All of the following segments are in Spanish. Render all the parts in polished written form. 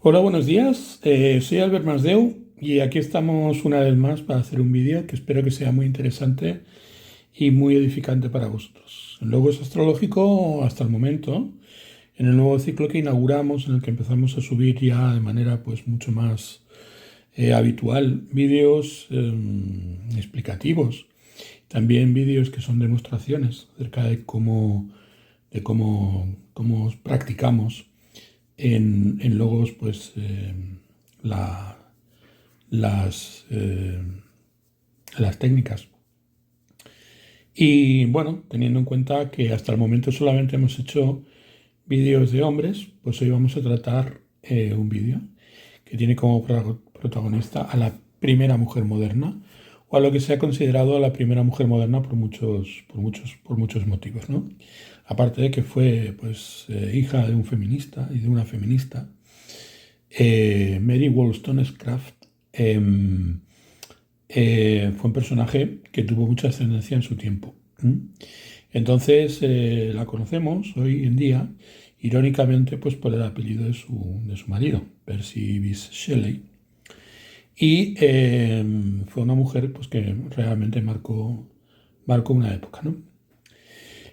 Hola, buenos días. Soy Albert Masdeu y aquí estamos una vez más para hacer un vídeo que espero que sea muy interesante y muy edificante para vosotros. El Logos Astrológico hasta el momento, en el nuevo ciclo que inauguramos, en el que empezamos a subir ya de manera pues mucho más habitual vídeos explicativos, también vídeos que son demostraciones acerca de cómo practicamos en logos pues la- las, eh, las técnicas. Y bueno, teniendo en cuenta que hasta el momento solamente hemos hecho vídeos de hombres, pues hoy vamos a tratar un vídeo que tiene como protagonista a la primera mujer moderna, o a lo que se ha considerado la primera mujer moderna por muchos motivos, ¿no? Aparte de que fue pues hija de un feminista y de una feminista, Mary Wollstonecraft fue un personaje que tuvo mucha ascendencia en su tiempo. Entonces la conocemos hoy en día, irónicamente, pues por el apellido de su marido, Percy Bysshe Shelley. Y fue una mujer pues, que realmente marcó una época, ¿no?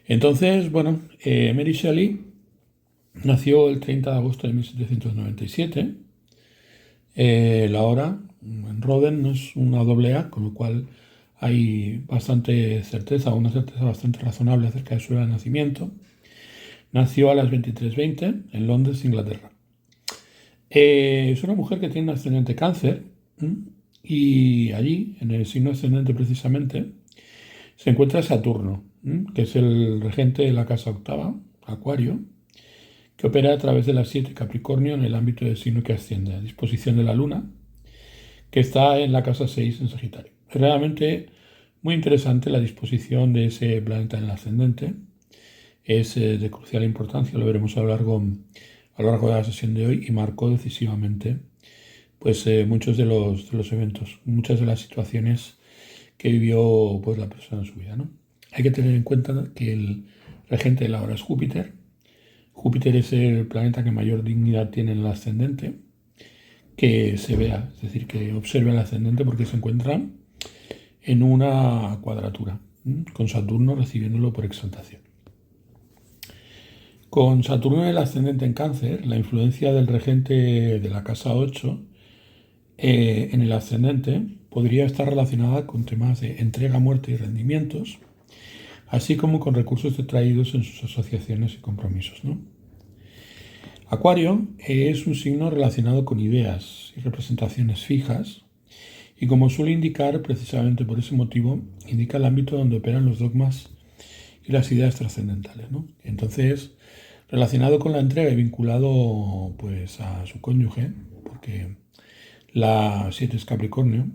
Entonces, bueno, Mary Shelley nació el 30 de agosto de 1797. La hora en Roden no es una doble A, con lo cual hay bastante certeza, una certeza bastante razonable acerca de su hora de nacimiento. Nació a las 23:20 en Londres, Inglaterra. Es una mujer que tiene un ascendente cáncer, y allí, en el signo ascendente precisamente, se encuentra Saturno, que es el regente de la casa octava, Acuario, que opera a través de las 7 Capricornio en el ámbito del signo que asciende, a disposición de la Luna, que está en la casa 6 en Sagitario. Es realmente muy interesante la disposición de ese planeta en el ascendente. Es de crucial importancia, lo veremos a lo largo de la sesión de hoy, y marcó decisivamente pues, muchos de los eventos, muchas de las situaciones que vivió pues, la persona en su vida, ¿no? Hay que tener en cuenta que el regente de la hora es Júpiter. Júpiter es el planeta que mayor dignidad tiene en el ascendente, que se vea, es decir, que observe el ascendente porque se encuentra en una cuadratura, con Saturno recibiéndolo por exaltación. Con Saturno en el ascendente en Cáncer, la influencia del regente de la casa 8 en el ascendente podría estar relacionada con temas de entrega, muerte y rendimientos, así como con recursos detraídos en sus asociaciones y compromisos, ¿no? Acuario es un signo relacionado con ideas y representaciones fijas, y como suele indicar, precisamente por ese motivo, indica el ámbito donde operan los dogmas y las ideas trascendentales, ¿no? Entonces, relacionado con la entrega y vinculado pues a su cónyuge, porque la 7 es Capricornio,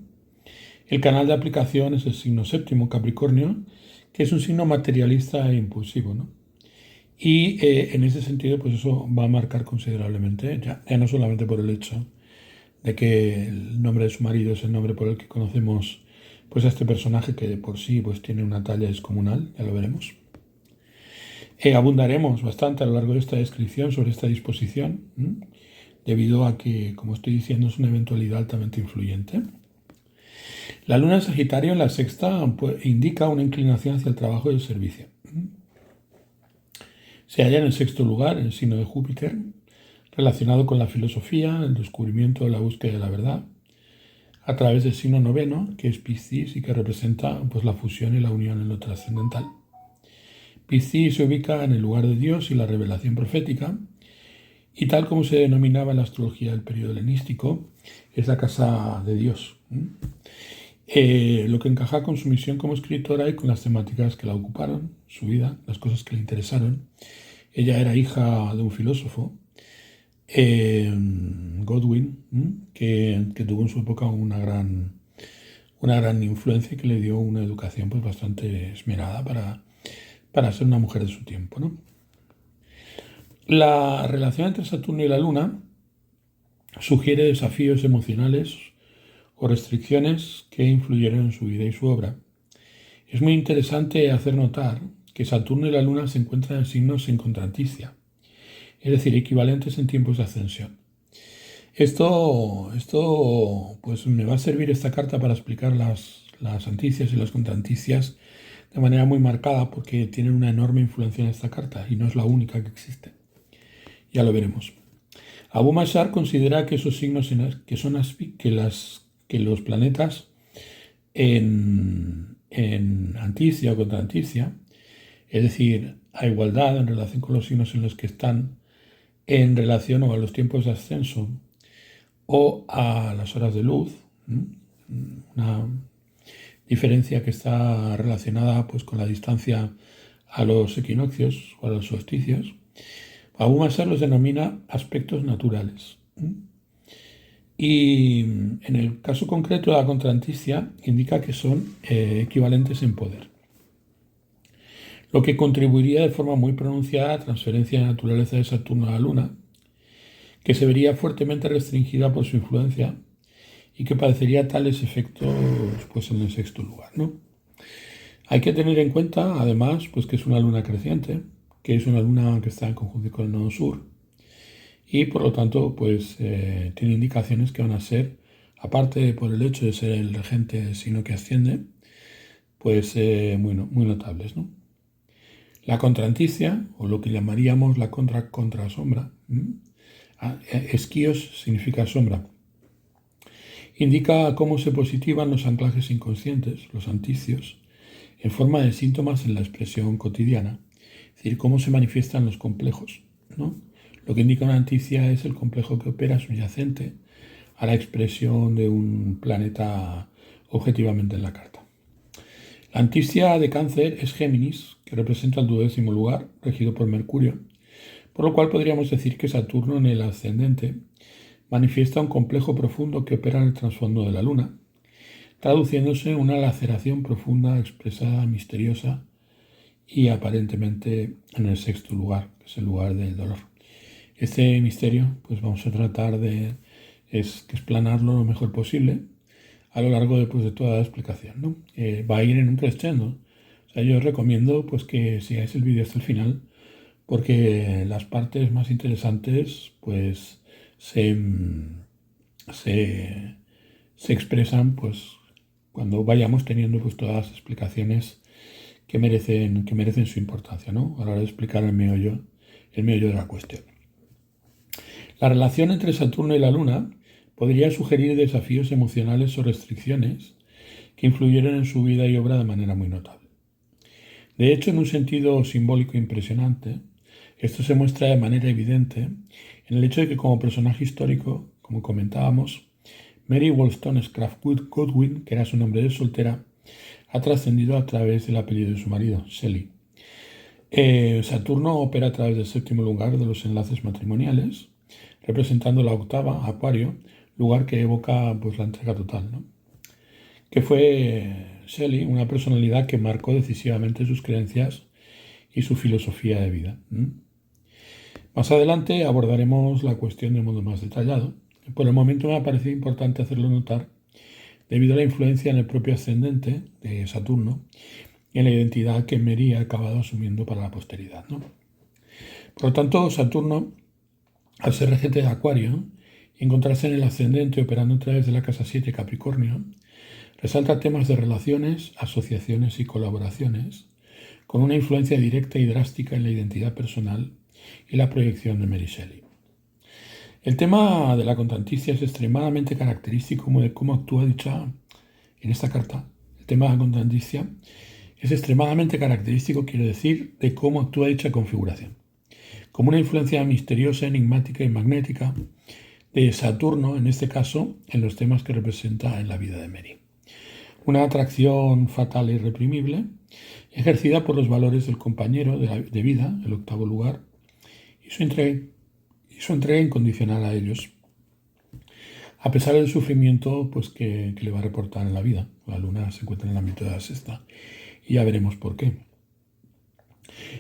el canal de aplicación es el signo séptimo Capricornio, que es un signo materialista e impulsivo, ¿no? Y en ese sentido, pues eso va a marcar considerablemente, ya no solamente por el hecho de que el nombre de su marido es el nombre por el que conocemos pues a este personaje, que de por sí pues tiene una talla descomunal, ya lo veremos. Abundaremos bastante a lo largo de esta descripción sobre esta disposición, debido a que, como estoy diciendo, es una eventualidad altamente influyente. La luna en Sagitario en la sexta pues, indica una inclinación hacia el trabajo y el servicio. Se halla en el sexto lugar, en el signo de Júpiter, relacionado con la filosofía, el descubrimiento de la búsqueda de la verdad, a través del signo noveno, que es Piscis y que representa pues, la fusión y la unión en lo trascendental. Piscis se ubica en el lugar de Dios y la revelación profética, y tal como se denominaba en la astrología del periodo helenístico, es la casa de Dios. Lo que encaja con su misión como escritora y con las temáticas que la ocuparon, su vida, las cosas que le interesaron. Ella era hija de un filósofo, Godwin, que tuvo en su época una gran influencia y que le dio una educación pues, bastante esmerada para ser una mujer de su tiempo, ¿no? La relación entre Saturno y la Luna sugiere desafíos emocionales o restricciones que influyeron en su vida y su obra. Es muy interesante hacer notar que Saturno y la Luna se encuentran en signos en contraticia, es decir, equivalentes en tiempos de ascensión. Esto, pues me va a servir esta carta para explicar las anticias y las contranticias de manera muy marcada porque tienen una enorme influencia en esta carta y no es la única que existe. Ya lo veremos. Abu Mashar considera que esos signos que los planetas en anticia o contranticia, es decir, a igualdad en relación con los signos en los que están en relación o a los tiempos de ascenso o a las horas de luz, una diferencia que está relacionada pues, con la distancia a los equinoccios o a los solsticios. Abu Mashar los denomina aspectos naturales. Y en el caso concreto de la contranticia indica que son equivalentes en poder, lo que contribuiría de forma muy pronunciada a la transferencia de naturaleza de Saturno a la Luna, que se vería fuertemente restringida por su influencia y que padecería tales efectos pues, en el sexto lugar, ¿no? Hay que tener en cuenta, además, pues, que es una luna creciente, que es una luna que está en conjunción con el nodo sur y por lo tanto pues, tiene indicaciones que van a ser, aparte por el hecho de ser el regente signo que asciende, pues muy notables, ¿no? La contranticia, o lo que llamaríamos la contrasombra, esquíos significa sombra, indica cómo se positivan los anclajes inconscientes, los anticios, en forma de síntomas en la expresión cotidiana, es decir, cómo se manifiestan los complejos, ¿no? Lo que indica una anticia es el complejo que opera subyacente a la expresión de un planeta objetivamente en la carta. La anticia de Cáncer es Géminis, que representa el 12º lugar, regido por Mercurio, por lo cual podríamos decir que Saturno en el ascendente manifiesta un complejo profundo que opera en el trasfondo de la Luna, traduciéndose en una laceración profunda, expresada, misteriosa y aparentemente en el sexto lugar, que es el lugar del dolor. Este misterio, pues vamos a tratar de explanarlo lo mejor posible a lo largo de toda la explicación, ¿no? Va a ir en un crescendo. O sea, yo os recomiendo pues, que sigáis el vídeo hasta el final porque las partes más interesantes pues, se expresan pues, cuando vayamos teniendo pues, todas las explicaciones que merecen su importancia, ¿no? A la hora de explicar el meollo de la cuestión. La relación entre Saturno y la Luna podría sugerir desafíos emocionales o restricciones que influyeron en su vida y obra de manera muy notable. De hecho, en un sentido simbólico impresionante, esto se muestra de manera evidente en el hecho de que como personaje histórico, como comentábamos, Mary Wollstonecraft Godwin, que era su nombre de soltera, ha trascendido a través del apellido de su marido, Shelley. Saturno opera a través del 7º lugar de los enlaces matrimoniales, representando la octava, Acuario, lugar que evoca pues, la entrega total, ¿no? Que fue Shelley una personalidad que marcó decisivamente sus creencias y su filosofía de vida. Más adelante abordaremos la cuestión de modo más detallado. Por el momento me ha parecido importante hacerlo notar debido a la influencia en el propio ascendente de Saturno y en la identidad que Mary ha acabado asumiendo para la posteridad, ¿no? Por lo tanto, Saturno, al ser regente de Acuario y encontrarse en el ascendente operando a través de la casa 7 Capricornio, resalta temas de relaciones, asociaciones y colaboraciones, con una influencia directa y drástica en la identidad personal y la proyección de Mary Shelley. El tema de la contranticia es extremadamente característico de cómo actúa dicha en esta carta. El tema de la contranticia es extremadamente característico, quiero decir, de cómo actúa dicha configuración. Como una influencia misteriosa, enigmática y magnética de Saturno, en este caso, en los temas que representa en la vida de Mary. Una atracción fatal e irreprimible, ejercida por los valores del compañero de vida, el 8º lugar, y su entrega incondicional a ellos, a pesar del sufrimiento pues, que le va a reportar en la vida. La Luna se encuentra en el ámbito de la sexta y ya veremos por qué.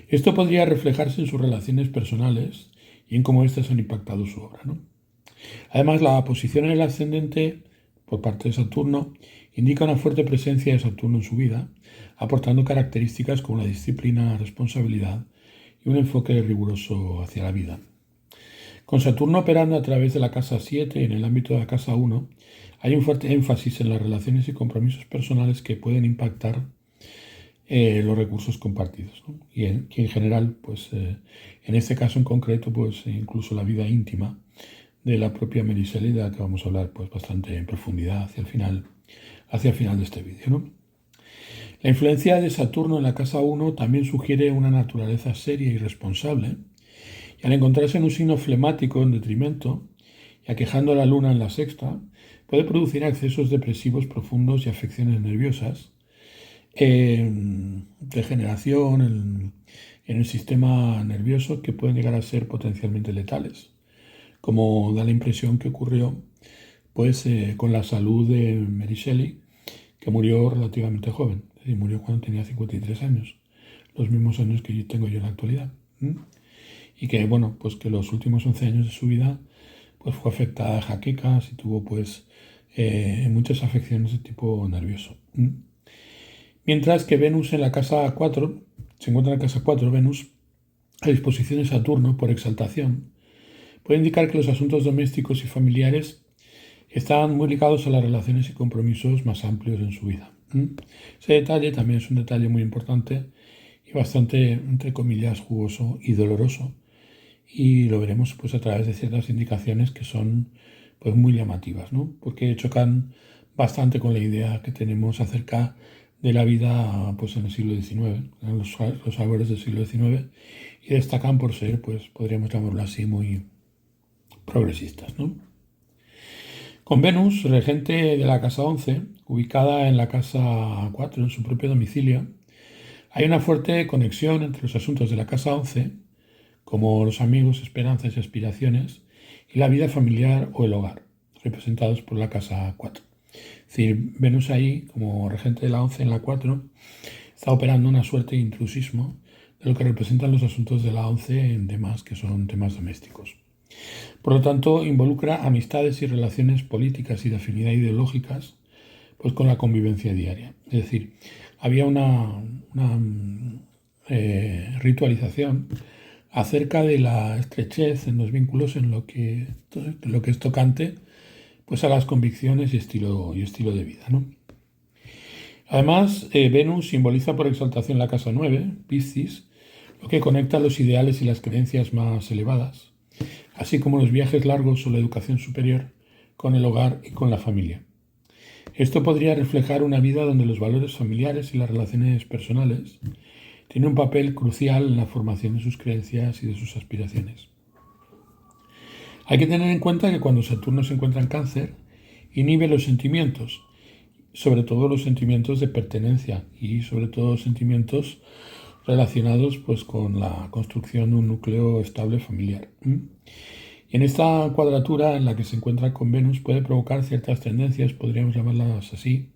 Esto podría reflejarse en sus relaciones personales y en cómo éstas han impactado su obra, ¿no? Además, la posición en el ascendente por parte de Saturno indica una fuerte presencia de Saturno en su vida, aportando características como la disciplina, la responsabilidad y un enfoque riguroso hacia la vida. Con Saturno operando a través de la casa 7 en el ámbito de la casa 1, hay un fuerte énfasis en las relaciones y compromisos personales que pueden impactar los recursos compartidos, ¿no? Y en general, pues en este caso en concreto, pues incluso la vida íntima de la propia Mary Shelley, de la que vamos a hablar pues bastante en profundidad hacia el final de este vídeo, ¿no? La influencia de Saturno en la casa 1 también sugiere una naturaleza seria y responsable, y al encontrarse en un signo flemático en detrimento y aquejando a la luna en la sexta, puede producir accesos depresivos profundos y afecciones nerviosas, degeneración en el sistema nervioso que pueden llegar a ser potencialmente letales, como da la impresión que ocurrió pues, con la salud de Mary Shelley, que murió relativamente joven, es decir, murió cuando tenía 53 años, los mismos años que yo tengo yo en la actualidad. Y que, bueno, pues que los últimos 11 años de su vida pues fue afectada de jaquecas y tuvo pues muchas afecciones de tipo nervioso. Mientras que Venus en la casa 4, se encuentra en la casa 4, Venus, a disposición de Saturno por exaltación, puede indicar que los asuntos domésticos y familiares están muy ligados a las relaciones y compromisos más amplios en su vida. Ese detalle también es un detalle muy importante y bastante, entre comillas, jugoso y doloroso. Y lo veremos pues a través de ciertas indicaciones que son pues muy llamativas, ¿no? Porque chocan bastante con la idea que tenemos acerca de la vida pues en el siglo XIX, en los albores del siglo XIX, y destacan por ser, pues podríamos llamarlo así, muy progresistas, ¿no? Con Venus, regente de la casa 11, ubicada en la casa 4, en su propio domicilio, hay una fuerte conexión entre los asuntos de la casa 11, como los amigos, esperanzas y aspiraciones, y la vida familiar o el hogar, representados por la casa 4. Es decir, Venus ahí, como regente de la 11 en la 4, está operando una suerte de intrusismo de lo que representan los asuntos de la 11 en temas que son temas domésticos. Por lo tanto, involucra amistades y relaciones políticas y de afinidad ideológicas pues con la convivencia diaria. Es decir, había una ritualización acerca de la estrechez en los vínculos en lo que es tocante pues a las convicciones y estilo de vida, ¿no? Además, Venus simboliza por exaltación la casa 9, Piscis, lo que conecta los ideales y las creencias más elevadas, así como los viajes largos o la educación superior con el hogar y con la familia. Esto podría reflejar una vida donde los valores familiares y las relaciones personales tienen un papel crucial en la formación de sus creencias y de sus aspiraciones. Hay que tener en cuenta que cuando Saturno se encuentra en Cáncer, inhibe los sentimientos, sobre todo los sentimientos de pertenencia y sobre todo sentimientos relacionados pues, con la construcción de un núcleo estable familiar. Y en esta cuadratura en la que se encuentra con Venus puede provocar ciertas tendencias, podríamos llamarlas así,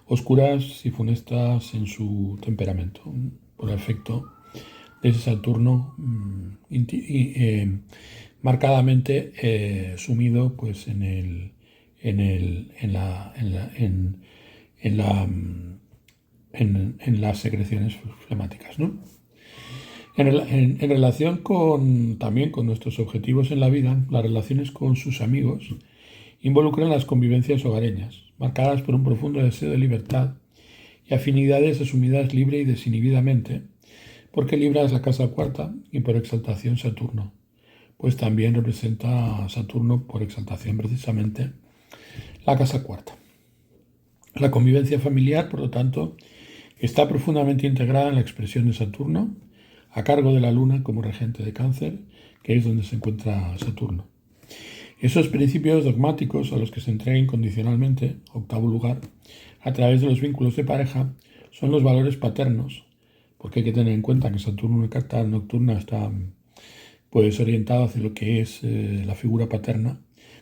oscuras y funestas en su temperamento, por efecto de ese Saturno marcadamente sumido pues, en las secreciones flemáticas, ¿no? En relación también con nuestros objetivos en la vida, las relaciones con sus amigos involucran las convivencias hogareñas, marcadas por un profundo deseo de libertad y afinidades asumidas libre y desinhibidamente, porque Libra es la casa 4 y por exaltación Saturno, pues también representa a Saturno por exaltación precisamente la casa 4. La convivencia familiar, por lo tanto, está profundamente integrada en la expresión de Saturno, a cargo de la Luna como regente de Cáncer, que es donde se encuentra Saturno. Esos principios dogmáticos a los que se entrega incondicionalmente, octavo lugar, a través de los vínculos de pareja, son los valores paternos, porque hay que tener en cuenta que Saturno en carta nocturna está pues, orientado hacia lo que es la figura paterna.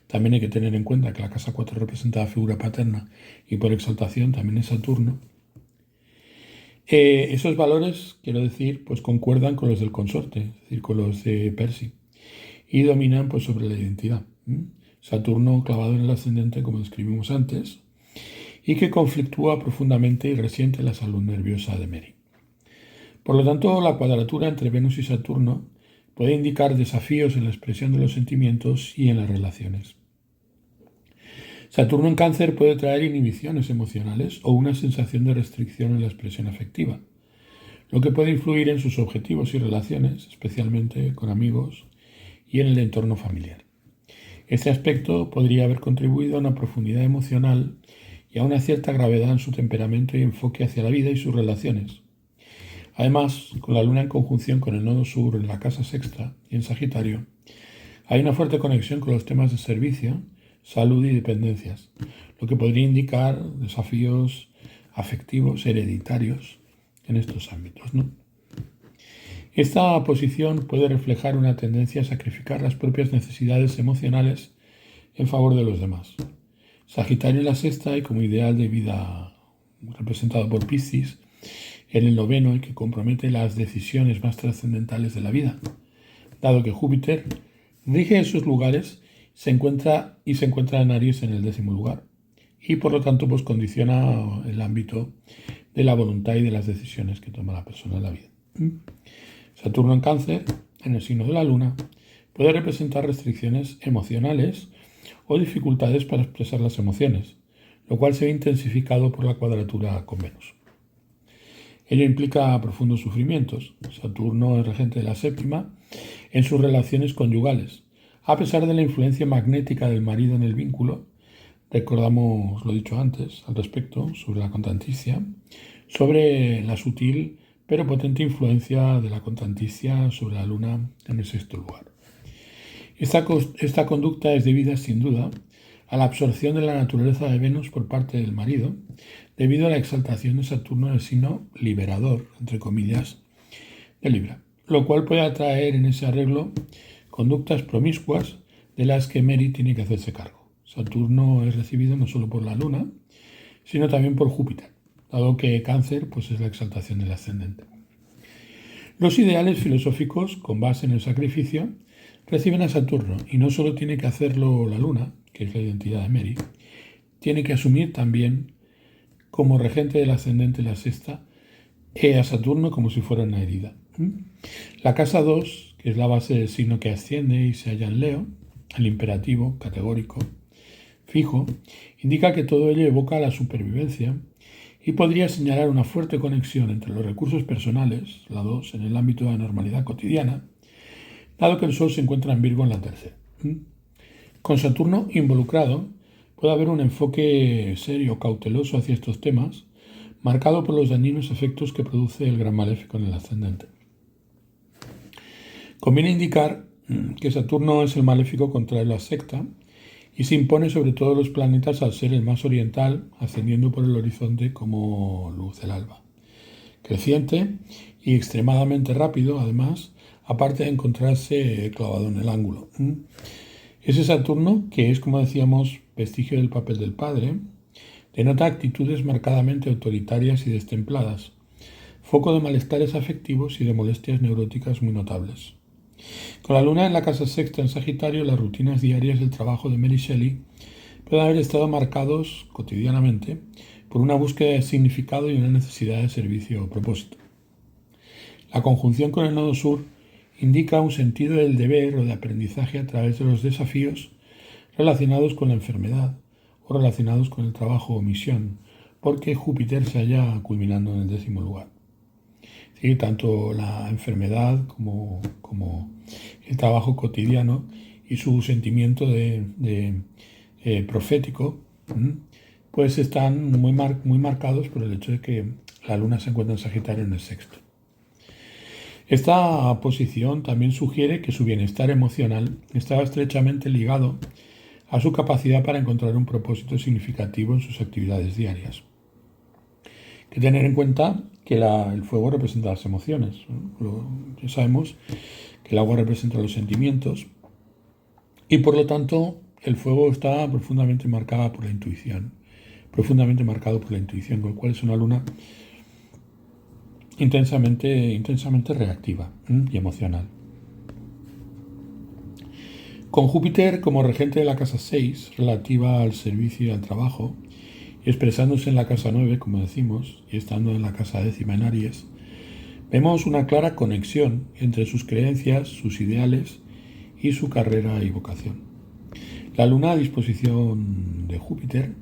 También hay que tener en cuenta que la casa 4 representa la figura paterna y por exaltación también es Saturno. Esos valores, quiero decir, pues concuerdan con los del consorte, es decir, con los de Percy, y dominan pues, sobre la identidad. Saturno clavado en el ascendente, como describimos antes, y que conflictúa profundamente y resiente la salud nerviosa de Mary. Por lo tanto, la cuadratura entre Venus y Saturno puede indicar desafíos en la expresión de los sentimientos y en las relaciones. Saturno en Cáncer puede traer inhibiciones emocionales o una sensación de restricción en la expresión afectiva, lo que puede influir en sus objetivos y relaciones, especialmente con amigos y en el entorno familiar. Este aspecto podría haber contribuido a una profundidad emocional y a una cierta gravedad en su temperamento y enfoque hacia la vida y sus relaciones. Además, con la Luna en conjunción con el nodo sur en la casa sexta y en Sagitario, hay una fuerte conexión con los temas de servicio, salud y dependencias, lo que podría indicar desafíos afectivos hereditarios en estos ámbitos, ¿no? Esta posición puede reflejar una tendencia a sacrificar las propias necesidades emocionales en favor de los demás. Sagitario en la sexta y como ideal de vida representado por Piscis en el noveno y que compromete las decisiones más trascendentales de la vida, dado que Júpiter rige esos lugares se encuentra en Aries en el 10º lugar y por lo tanto pues condiciona el ámbito de la voluntad y de las decisiones que toma la persona en la vida. Saturno en Cáncer, en el signo de la Luna, puede representar restricciones emocionales o dificultades para expresar las emociones, lo cual se ve intensificado por la cuadratura con Venus. Ello implica profundos sufrimientos. Saturno es regente de la séptima en sus relaciones conyugales. A pesar de la influencia magnética del marido en el vínculo, recordamos lo dicho antes al respecto sobre la contanticia, sobre la sutil pero potente influencia de la contanticia sobre la Luna en el 6º lugar. Esta conducta es debida, sin duda, a la absorción de la naturaleza de Venus por parte del marido, debido a la exaltación de Saturno en el signo liberador, entre comillas, de Libra, lo cual puede atraer en ese arreglo conductas promiscuas de las que Mary tiene que hacerse cargo. Saturno es recibido no solo por la Luna, sino también por Júpiter, dado que Cáncer pues, es la exaltación del ascendente. Los ideales filosóficos, con base en el sacrificio, reciben a Saturno y no solo tiene que hacerlo la Luna, que es la identidad de Mary, tiene que asumir también como regente del ascendente la sexta a Saturno como si fuera una herida. La casa 2, que es la base del signo que asciende y se halla en Leo, el imperativo categórico fijo, indica que todo ello evoca la supervivencia y podría señalar una fuerte conexión entre los recursos personales, la 2, en el ámbito de la normalidad cotidiana, dado que el Sol se encuentra en Virgo en la tercera. Con Saturno involucrado, puede haber un enfoque serio, cauteloso hacia estos temas, marcado por los dañinos efectos que produce el gran maléfico en el ascendente. Conviene indicar que Saturno es el maléfico contra la secta y se impone sobre todos los planetas al ser el más oriental, ascendiendo por el horizonte como luz del alba. Creciente y extremadamente rápido, además, aparte de encontrarse clavado en el ángulo. Ese Saturno, que es, como decíamos, vestigio del papel del padre, denota actitudes marcadamente autoritarias y destempladas, foco de malestares afectivos y de molestias neuróticas muy notables. Con la Luna en la casa sexta en Sagitario, las rutinas diarias del trabajo de Mary Shelley pueden haber estado marcados cotidianamente por una búsqueda de significado y una necesidad de servicio o propósito. La conjunción con el nodo sur indica un sentido del deber o de aprendizaje a través de los desafíos relacionados con la enfermedad o relacionados con el trabajo o misión, porque Júpiter se halla culminando en el 10º lugar. Sí, tanto la enfermedad como el trabajo cotidiano y su sentimiento de profético, pues están muy marcados por el hecho de que la Luna se encuentra en Sagitario en el sexto. Esta posición también sugiere que su bienestar emocional estaba estrechamente ligado a su capacidad para encontrar un propósito significativo en sus actividades diarias. Hay que tener en cuenta que el fuego representa las emociones. Ya sabemos que el agua representa los sentimientos y por lo tanto el fuego está profundamente marcado por la intuición, con lo cual es una luna intensamente reactiva y emocional. Con Júpiter como regente de la casa 6, relativa al servicio y al trabajo, y expresándose en la casa 9, como decimos, y estando en la casa 10ª en Aries, Vemos una clara conexión entre sus creencias, sus ideales y su carrera y vocación. La luna a disposición de Júpiter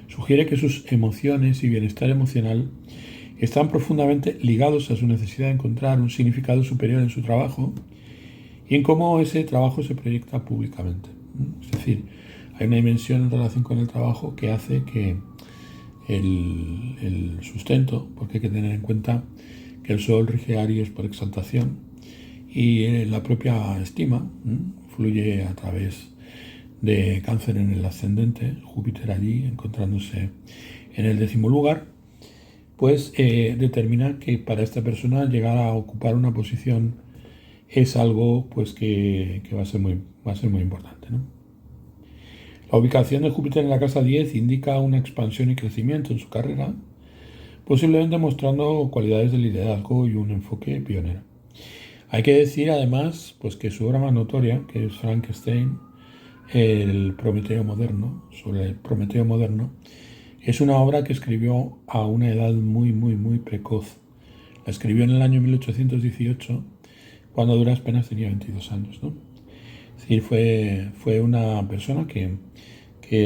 sugiere que sus emociones y bienestar emocional están profundamente ligados a su necesidad de encontrar un significado superior en su trabajo y en cómo ese trabajo se proyecta públicamente. Es decir, hay una dimensión en relación con el trabajo que hace que el sustento, porque hay que tener en cuenta que el Sol rige a Aries por exaltación y la propia estima fluye a través de Cáncer en el ascendente, Júpiter allí encontrándose en el 10º lugar, pues determina que para esta persona llegar a ocupar una posición es algo pues que va a ser muy importante, ¿no? La ubicación de Júpiter en la casa 10 indica una expansión y crecimiento en su carrera, posiblemente mostrando cualidades de liderazgo y un enfoque pionero. Hay que decir además pues que su obra más notoria, que es Frankenstein, el Prometeo moderno, sobre el Prometeo moderno, es una obra que escribió a una edad muy precoz. La escribió en el año 1818, cuando a duras penas tenía 22 años, ¿no? Es decir, fue una persona que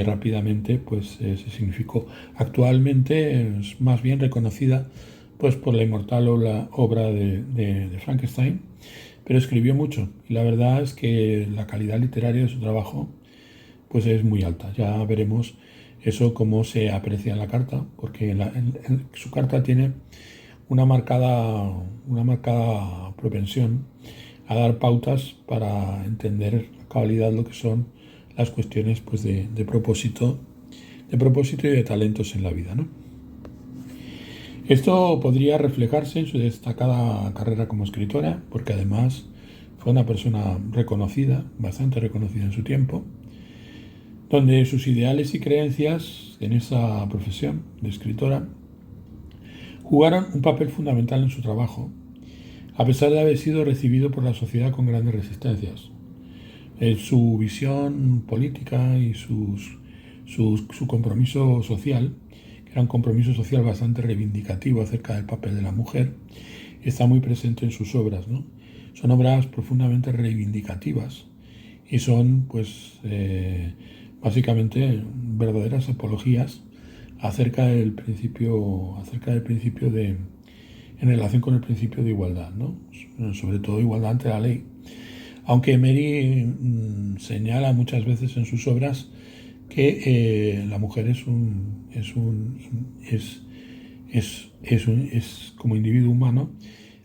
rápidamente pues, se significó. Actualmente es más bien reconocida pues, por la inmortal obra de Frankenstein, pero escribió mucho y la verdad es que la calidad literaria de su trabajo pues, es muy alta. Ya veremos eso cómo se aprecia en la carta, porque su carta tiene una marcada propensión a dar pautas para entender la cabalidad lo que son las cuestiones pues, de propósito y de talentos en la vida, ¿no? Esto podría reflejarse en su destacada carrera como escritora, porque además fue una persona reconocida, bastante reconocida en su tiempo, donde sus ideales y creencias en esa profesión de escritora jugaron un papel fundamental en su trabajo, a pesar de haber sido recibido por la sociedad con grandes resistencias. Su visión política y su compromiso social, que era un compromiso social bastante reivindicativo acerca del papel de la mujer, está muy presente en sus obras, ¿no? Son obras profundamente reivindicativas y son, pues, básicamente verdaderas apologías acerca del principio de, en relación con el principio de igualdad, ¿no? Sobre todo igualdad ante la ley. Aunque Mary señala muchas veces en sus obras que la mujer es como individuo humano,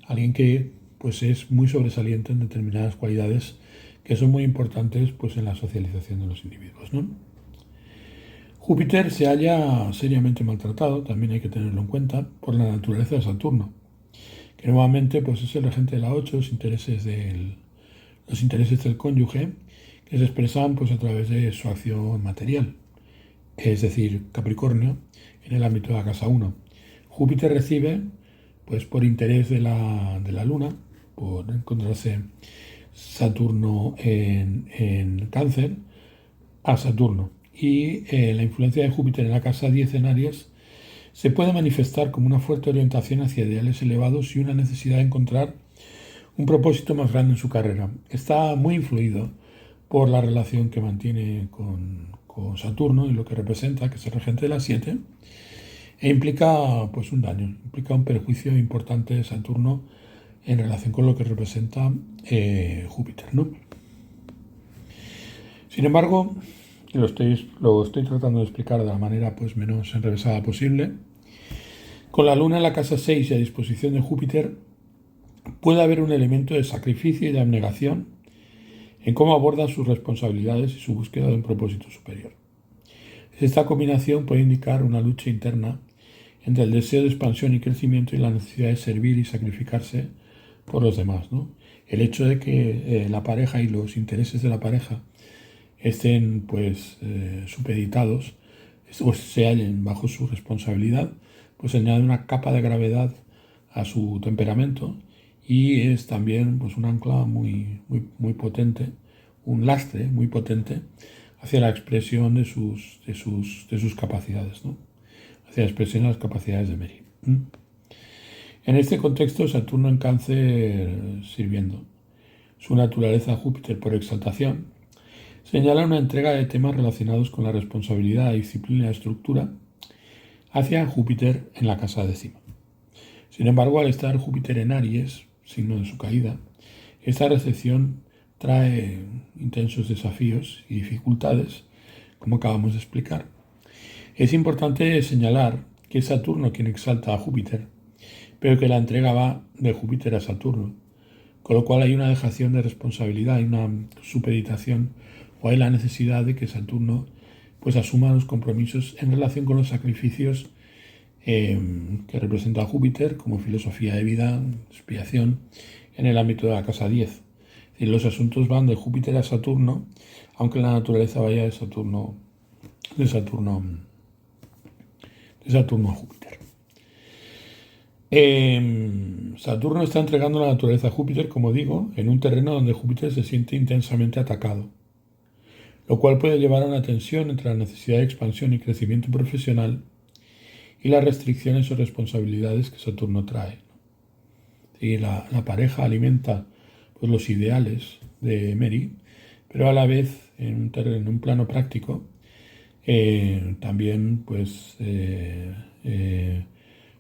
alguien que pues es muy sobresaliente en determinadas cualidades que son muy importantes pues en la socialización de los individuos, ¿no? Júpiter se halla seriamente maltratado, también hay que tenerlo en cuenta, por la naturaleza de Saturno, que nuevamente pues es el regente de la 8, los intereses del cónyuge, que se expresan pues, a través de su acción material, es decir, Capricornio, en el ámbito de la casa 1. Júpiter recibe, pues por interés de la Luna, por encontrarse Saturno en Cáncer, a Saturno. Y la influencia de Júpiter en la casa 10 en Aries se puede manifestar como una fuerte orientación hacia ideales elevados y una necesidad de encontrar un propósito más grande en su carrera. Está muy influido por la relación que mantiene con Saturno y lo que representa, que es el regente de las 7, e implica pues un daño, implica un perjuicio importante de Saturno en relación con lo que representa Júpiter, ¿no? Sin embargo, lo estoy tratando de explicar de la manera pues menos enrevesada posible. Con la Luna en la casa 6 y a disposición de Júpiter, puede haber un elemento de sacrificio y de abnegación en cómo aborda sus responsabilidades y su búsqueda de un propósito superior. Esta combinación puede indicar una lucha interna entre el deseo de expansión y crecimiento y la necesidad de servir y sacrificarse por los demás, ¿no? El hecho de que la pareja y los intereses de la pareja estén pues supeditados o se hallen bajo su responsabilidad, pues añade una capa de gravedad a su temperamento y es también pues un ancla muy potente, un lastre muy potente hacia la expresión de sus capacidades, ¿no? Hacia la expresión de las capacidades de Mary. En este contexto, Saturno en Cáncer sirviendo su naturaleza a Júpiter por exaltación, señala una entrega de temas relacionados con la responsabilidad, disciplina y estructura hacia Júpiter en la casa décima. Sin embargo, al estar Júpiter en Aries, signo de su caída, esta recepción trae intensos desafíos y dificultades, como acabamos de explicar. Es importante señalar que es Saturno quien exalta a Júpiter, pero que la entrega va de Júpiter a Saturno, con lo cual hay una dejación de responsabilidad, hay una supeditación o hay la necesidad de que Saturno pues asuma los compromisos en relación con los sacrificios que representa Júpiter como filosofía de vida, expiación en el ámbito de la casa 10. Es decir, los asuntos van de Júpiter a Saturno, aunque la naturaleza vaya de Saturno a Júpiter. Saturno está entregando la naturaleza a Júpiter, como digo, en un terreno donde Júpiter se siente intensamente atacado, lo cual puede llevar a una tensión entre la necesidad de expansión y crecimiento profesional y las restricciones o responsabilidades que Saturno trae. Y la pareja alimenta pues, los ideales de Mary, pero a la vez, en un plano práctico, también pues,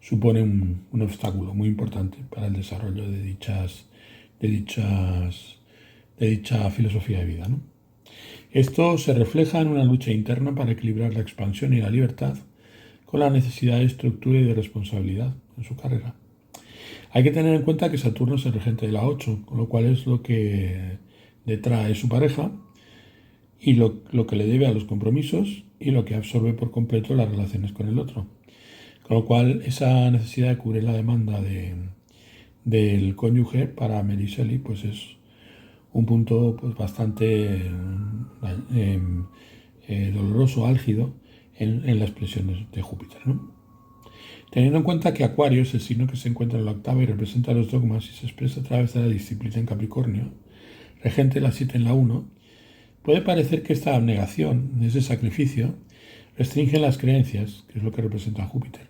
supone un obstáculo muy importante para el desarrollo de dicha filosofía de vida, ¿no? Esto se refleja en una lucha interna para equilibrar la expansión y la libertad con la necesidad de estructura y de responsabilidad en su carrera. Hay que tener en cuenta que Saturno es el regente de la 8, con lo cual es lo que detrae su pareja y lo que le debe a los compromisos y lo que absorbe por completo las relaciones con el otro. Con lo cual, esa necesidad de cubrir la demanda del cónyuge para Mary Shelley pues es un punto pues, bastante doloroso, álgido en las expresiones de Júpiter, ¿no? Teniendo en cuenta que Acuario es el signo que se encuentra en la octava y representa los dogmas y se expresa a través de la disciplina en Capricornio, regente la 7 en la 1, puede parecer que esta abnegación, ese sacrificio, restringe las creencias, que es lo que representa Júpiter.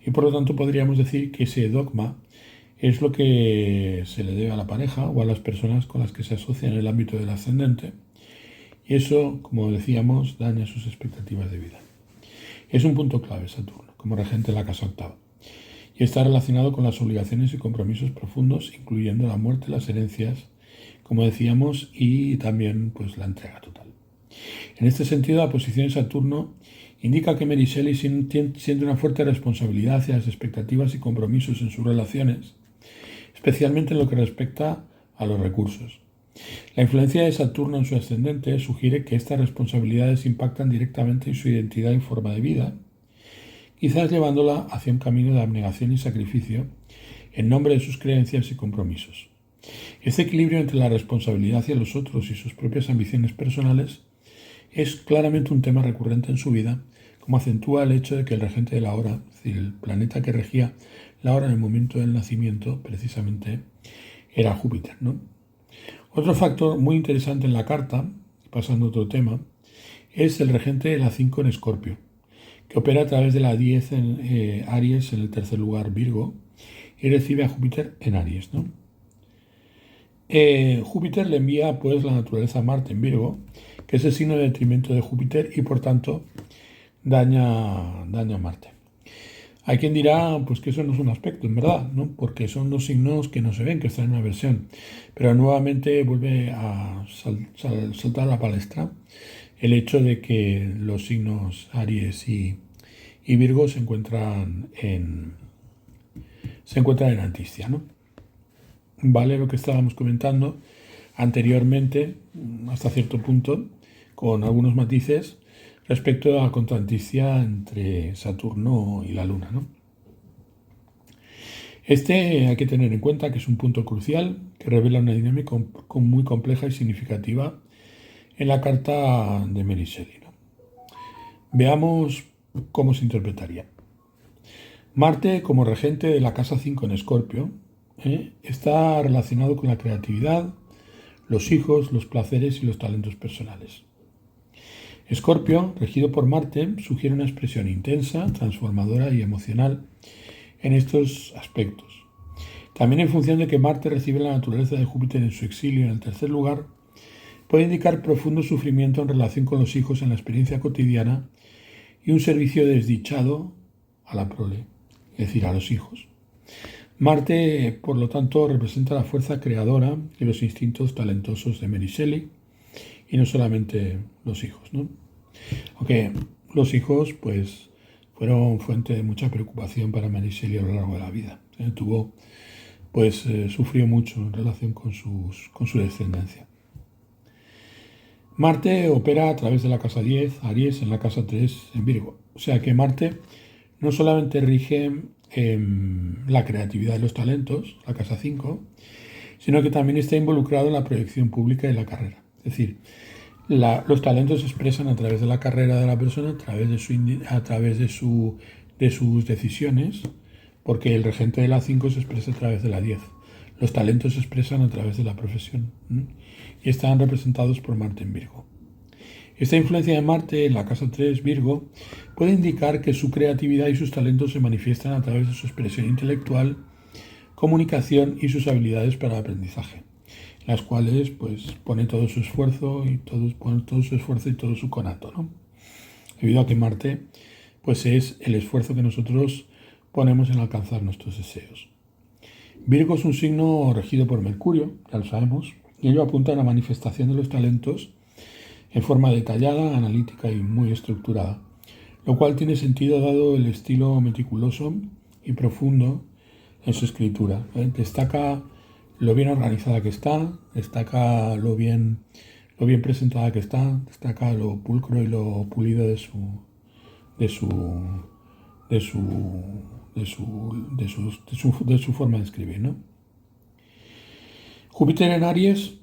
Y por lo tanto podríamos decir que ese dogma es lo que se le debe a la pareja o a las personas con las que se asocia en el ámbito del ascendente. Y eso, como decíamos, daña sus expectativas de vida. Es un punto clave Saturno, como regente de la casa octava. Y está relacionado con las obligaciones y compromisos profundos, incluyendo la muerte, las herencias, como decíamos, y también pues, la entrega total. En este sentido, la posición de Saturno indica que Mary Shelley siente una fuerte responsabilidad hacia las expectativas y compromisos en sus relaciones, especialmente en lo que respecta a los recursos. La influencia de Saturno en su ascendente sugiere que estas responsabilidades impactan directamente en su identidad y forma de vida, quizás llevándola hacia un camino de abnegación y sacrificio en nombre de sus creencias y compromisos. Este equilibrio entre la responsabilidad hacia los otros y sus propias ambiciones personales es claramente un tema recurrente en su vida, como acentúa el hecho de que el regente de la hora, es decir, el planeta que regía la hora en el momento del nacimiento, precisamente era Júpiter, ¿no? Otro factor muy interesante en la carta, pasando a otro tema, es el regente de la 5 en Escorpio, que opera a través de la 10 en Aries, en el tercer lugar Virgo, y recibe a Júpiter en Aries, ¿no? Júpiter le envía pues la naturaleza a Marte en Virgo, que es el signo de detrimento de Júpiter y por tanto daña a Marte. Hay quien dirá pues que eso no es un aspecto, en verdad, ¿no? Porque son dos signos que no se ven, que están en una versión. Pero nuevamente vuelve a saltar a la palestra el hecho de que los signos Aries y Virgo se encuentran en Antistia, ¿no? Vale lo que estábamos comentando anteriormente, hasta cierto punto, con algunos matices, respecto a la contrantistia entre Saturno y la Luna, ¿no? Hay que tener en cuenta que es un punto crucial que revela una dinámica muy compleja y significativa en la carta de Mary Shelley, ¿no? Veamos cómo se interpretaría. Marte, como regente de la casa 5 en Escorpio, está relacionado con la creatividad, los hijos, los placeres y los talentos personales. Escorpio, regido por Marte, sugiere una expresión intensa, transformadora y emocional en estos aspectos. También en función de que Marte recibe la naturaleza de Júpiter en su exilio en el tercer lugar, puede indicar profundo sufrimiento en relación con los hijos en la experiencia cotidiana y un servicio desdichado a la prole, es decir, a los hijos. Marte, por lo tanto, representa la fuerza creadora y los instintos talentosos de Mary Shelley, y no solamente los hijos, ¿no? Aunque los hijos, pues, fueron fuente de mucha preocupación para Mary Shelley a lo largo de la vida. Sufrió mucho en relación con su descendencia. Marte opera a través de la casa 10, Aries, en la casa 3, en Virgo. O sea que Marte no solamente rige la creatividad de los talentos, la casa 5, sino que también está involucrado en la proyección pública y la carrera. Es decir, los talentos se expresan a través de la carrera de la persona, a través de sus decisiones, porque el regente de la 5 se expresa a través de la 10. Los talentos se expresan a través de la profesión y están representados por Marte en Virgo. Esta influencia de Marte en la casa 3, Virgo, puede indicar que su creatividad y sus talentos se manifiestan a través de su expresión intelectual, comunicación y sus habilidades para el aprendizaje, en las cuales pone todo su esfuerzo y todo su conato, ¿no? Debido a que Marte es el esfuerzo que nosotros ponemos en alcanzar nuestros deseos. Virgo es un signo regido por Mercurio, ya lo sabemos, y ello apunta a la manifestación de los talentos en forma detallada, analítica y muy estructurada, lo cual tiene sentido dado el estilo meticuloso y profundo en su escritura. Destaca lo bien organizada que está, destaca lo bien presentada que está, destaca lo pulcro y lo pulido de su forma de escribir, ¿no? Júpiter en Aries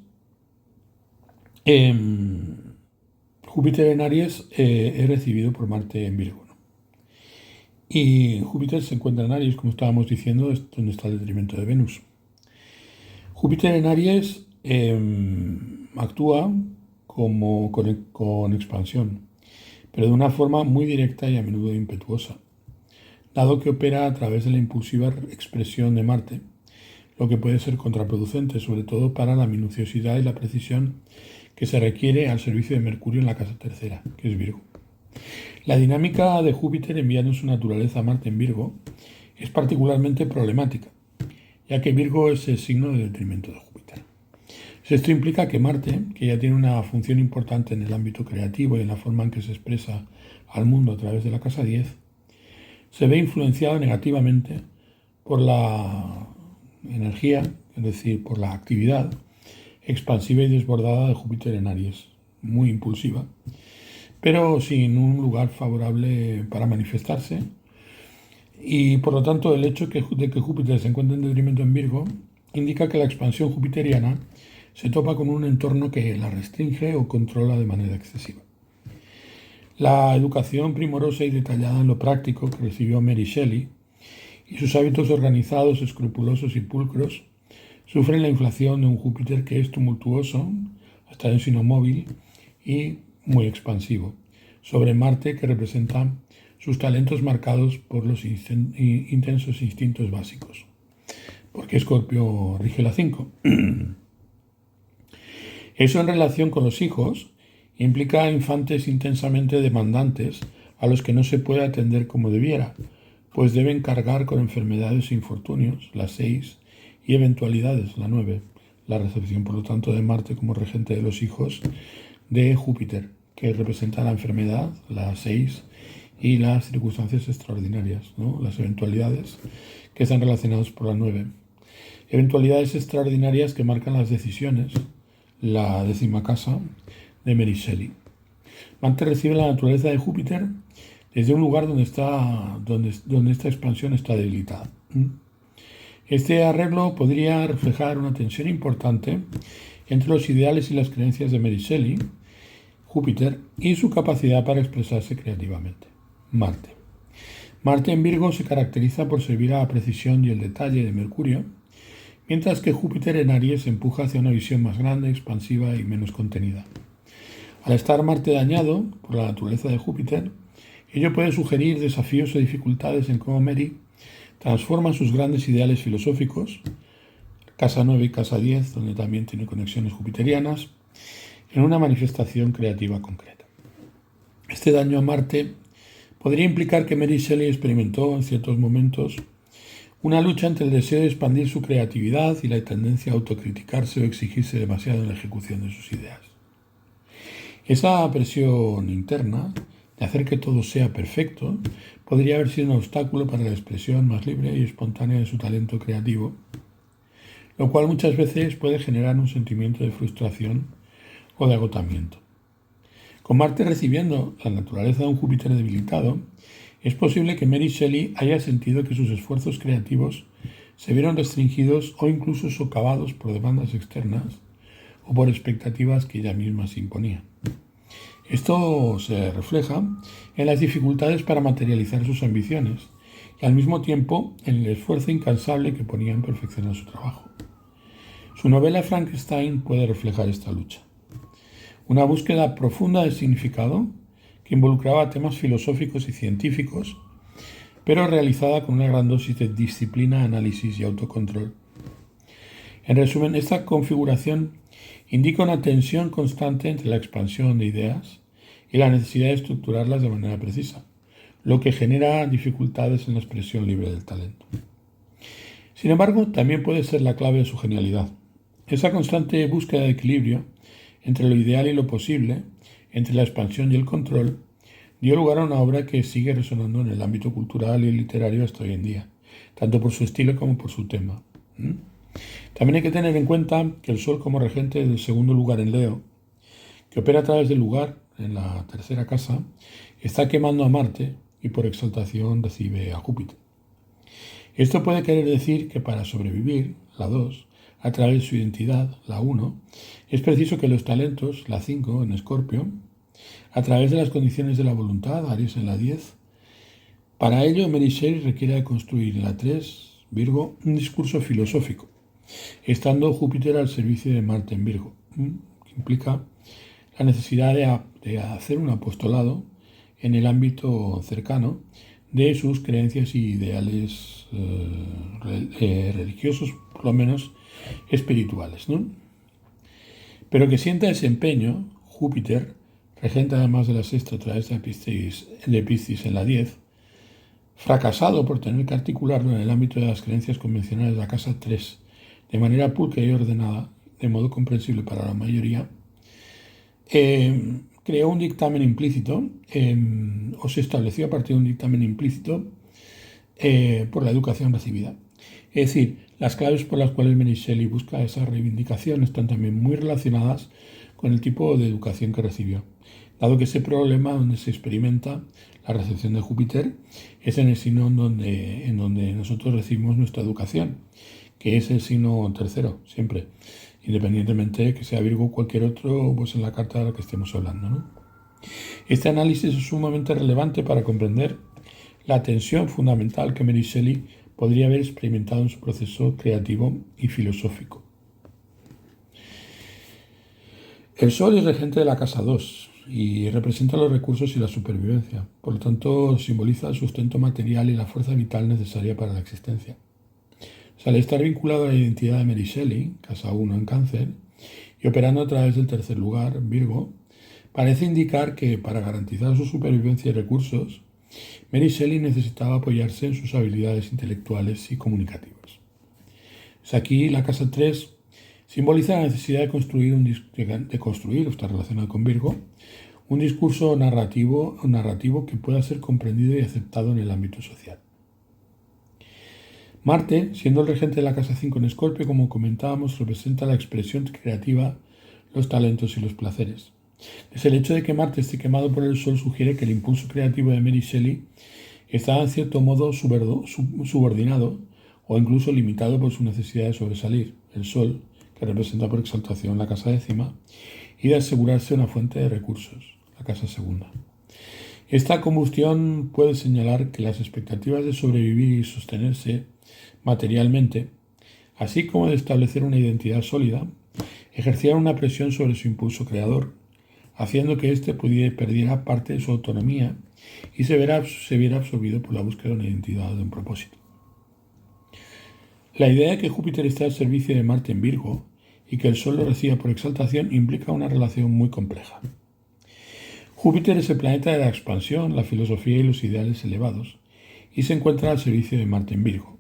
es recibido por Marte en Virgo, ¿no? Y Júpiter se encuentra en Aries, como estábamos diciendo, es donde está el detrimento de Venus. Júpiter en Aries actúa con expansión, pero de una forma muy directa y a menudo impetuosa, dado que opera a través de la impulsiva expresión de Marte, lo que puede ser contraproducente, sobre todo para la minuciosidad y la precisión que se requiere al servicio de Mercurio en la casa tercera, que es Virgo. La dinámica de Júpiter enviando su naturaleza a Marte en Virgo es particularmente problemática, ya que Virgo es el signo de detrimento de Júpiter. Esto implica que Marte, que ya tiene una función importante en el ámbito creativo y en la forma en que se expresa al mundo a través de la casa 10, se ve influenciado negativamente por la energía, es decir, por la actividad expansiva y desbordada de Júpiter en Aries, muy impulsiva, pero sin un lugar favorable para manifestarse. Y por lo tanto, el hecho de que Júpiter se encuentre en detrimento en Virgo indica que la expansión jupiteriana se topa con un entorno que la restringe o controla de manera excesiva. La educación primorosa y detallada en lo práctico que recibió Mary Shelley y sus hábitos organizados, escrupulosos y pulcros sufren la inflación de un Júpiter que es tumultuoso, hasta en sino móvil y muy expansivo, sobre Marte, que representa sus talentos marcados por los intensos instintos básicos, porque Escorpio rige la 5. Eso en relación con los hijos implica infantes intensamente demandantes a los que no se puede atender como debiera, pues deben cargar con enfermedades e infortunios, la 6, y eventualidades, la 9, la recepción por lo tanto de Marte como regente de los hijos de Júpiter, que representa la enfermedad, la 6, y las circunstancias extraordinarias, ¿no? Las eventualidades que están relacionadas por la 9. Eventualidades extraordinarias que marcan las decisiones, la 10ª casa de Mary Shelley. Marte recibe la naturaleza de Júpiter desde un lugar donde esta expansión está debilitada. Este arreglo podría reflejar una tensión importante entre los ideales y las creencias de Mary Shelley, Júpiter, y su capacidad para expresarse creativamente, Marte. Marte en Virgo se caracteriza por servir a la precisión y el detalle de Mercurio, mientras que Júpiter en Aries empuja hacia una visión más grande, expansiva y menos contenida. Al estar Marte dañado por la naturaleza de Júpiter, ello puede sugerir desafíos o dificultades en cómo Mary transforma sus grandes ideales filosóficos, casa 9 y casa 10, donde también tiene conexiones jupiterianas, en una manifestación creativa concreta. Este daño a Marte podría implicar que Mary Shelley experimentó en ciertos momentos una lucha entre el deseo de expandir su creatividad y la tendencia a autocriticarse o exigirse demasiado en la ejecución de sus ideas. Esa presión interna de hacer que todo sea perfecto podría haber sido un obstáculo para la expresión más libre y espontánea de su talento creativo, lo cual muchas veces puede generar un sentimiento de frustración o de agotamiento. Con Marte recibiendo la naturaleza de un Júpiter debilitado, es posible que Mary Shelley haya sentido que sus esfuerzos creativos se vieron restringidos o incluso socavados por demandas externas o por expectativas que ella misma se imponía. Esto se refleja en las dificultades para materializar sus ambiciones y al mismo tiempo en el esfuerzo incansable que ponía en perfeccionar su trabajo. Su novela Frankenstein puede reflejar esta lucha. Una búsqueda profunda de significado que involucraba temas filosóficos y científicos, pero realizada con una gran dosis de disciplina, análisis y autocontrol. En resumen, esta configuración indica una tensión constante entre la expansión de ideas y la necesidad de estructurarlas de manera precisa, lo que genera dificultades en la expresión libre del talento. Sin embargo, también puede ser la clave de su genialidad. Esa constante búsqueda de equilibrio entre lo ideal y lo posible, entre la expansión y el control, dio lugar a una obra que sigue resonando en el ámbito cultural y literario hasta hoy en día, tanto por su estilo como por su tema. También hay que tener en cuenta que el Sol como regente del segundo lugar en Leo, que opera a través del lugar en la tercera casa, está quemando a Marte y por exaltación recibe a Júpiter. Esto puede querer decir que para sobrevivir, la 2, a través de su identidad, la 1, es preciso que los talentos, la 5 en Escorpio, a través de las condiciones de la voluntad, Aries en la 10, para ello Mary Shelley requiere de construir en la 3, Virgo, un discurso filosófico, estando Júpiter al servicio de Marte en Virgo, que implica la necesidad de hacer un apostolado en el ámbito cercano de sus creencias y ideales religiosos, por lo menos espirituales, ¿no? Pero que sienta ese empeño, Júpiter, regente además de la sexta a través de Piscis en la 10, fracasado por tener que articularlo en el ámbito de las creencias convencionales de la casa 3, de manera pulcra y ordenada, de modo comprensible para la mayoría, creó un dictamen implícito, o se estableció a partir de un dictamen implícito por la educación recibida. Es decir, las claves por las cuales Mary Shelley busca esa reivindicación están también muy relacionadas con el tipo de educación que recibió, dado que ese problema donde se experimenta la recepción de Júpiter es en el signo en donde nosotros recibimos nuestra educación, que es el signo tercero, siempre, independientemente de que sea Virgo o cualquier otro, pues en la carta de la que estemos hablando, ¿no? Este análisis es sumamente relevante para comprender la tensión fundamental que Mary Shelley podría haber experimentado en su proceso creativo y filosófico. El Sol es regente de la casa 2 y representa los recursos y la supervivencia. Por lo tanto, simboliza el sustento material y la fuerza vital necesaria para la existencia. Al estar vinculado a la identidad de Mary Shelley, casa 1 en Cáncer, y operando a través del tercer lugar, Virgo, parece indicar que para garantizar su supervivencia y recursos, Mary Shelley necesitaba apoyarse en sus habilidades intelectuales y comunicativas. Aquí la casa 3 simboliza la necesidad de construir, está relacionado con Virgo, un discurso narrativo que pueda ser comprendido y aceptado en el ámbito social. Marte, siendo el regente de la casa 5 en Escorpio, como comentábamos, representa la expresión creativa, los talentos y los placeres. Es el hecho de que Marte esté quemado por el Sol sugiere que el impulso creativo de Mary Shelley está en cierto modo subordinado o incluso limitado por su necesidad de sobresalir, el Sol, que representa por exaltación la casa décima, y de asegurarse una fuente de recursos, la casa segunda. Esta combustión puede señalar que las expectativas de sobrevivir y sostenerse materialmente, así como de establecer una identidad sólida, ejercían una presión sobre su impulso creador, haciendo que éste perdiera parte de su autonomía y se viera absorbido por la búsqueda de una identidad o de un propósito. La idea de que Júpiter está al servicio de Marte en Virgo y que el Sol lo reciba por exaltación implica una relación muy compleja. Júpiter es el planeta de la expansión, la filosofía y los ideales elevados, y se encuentra al servicio de Marte en Virgo.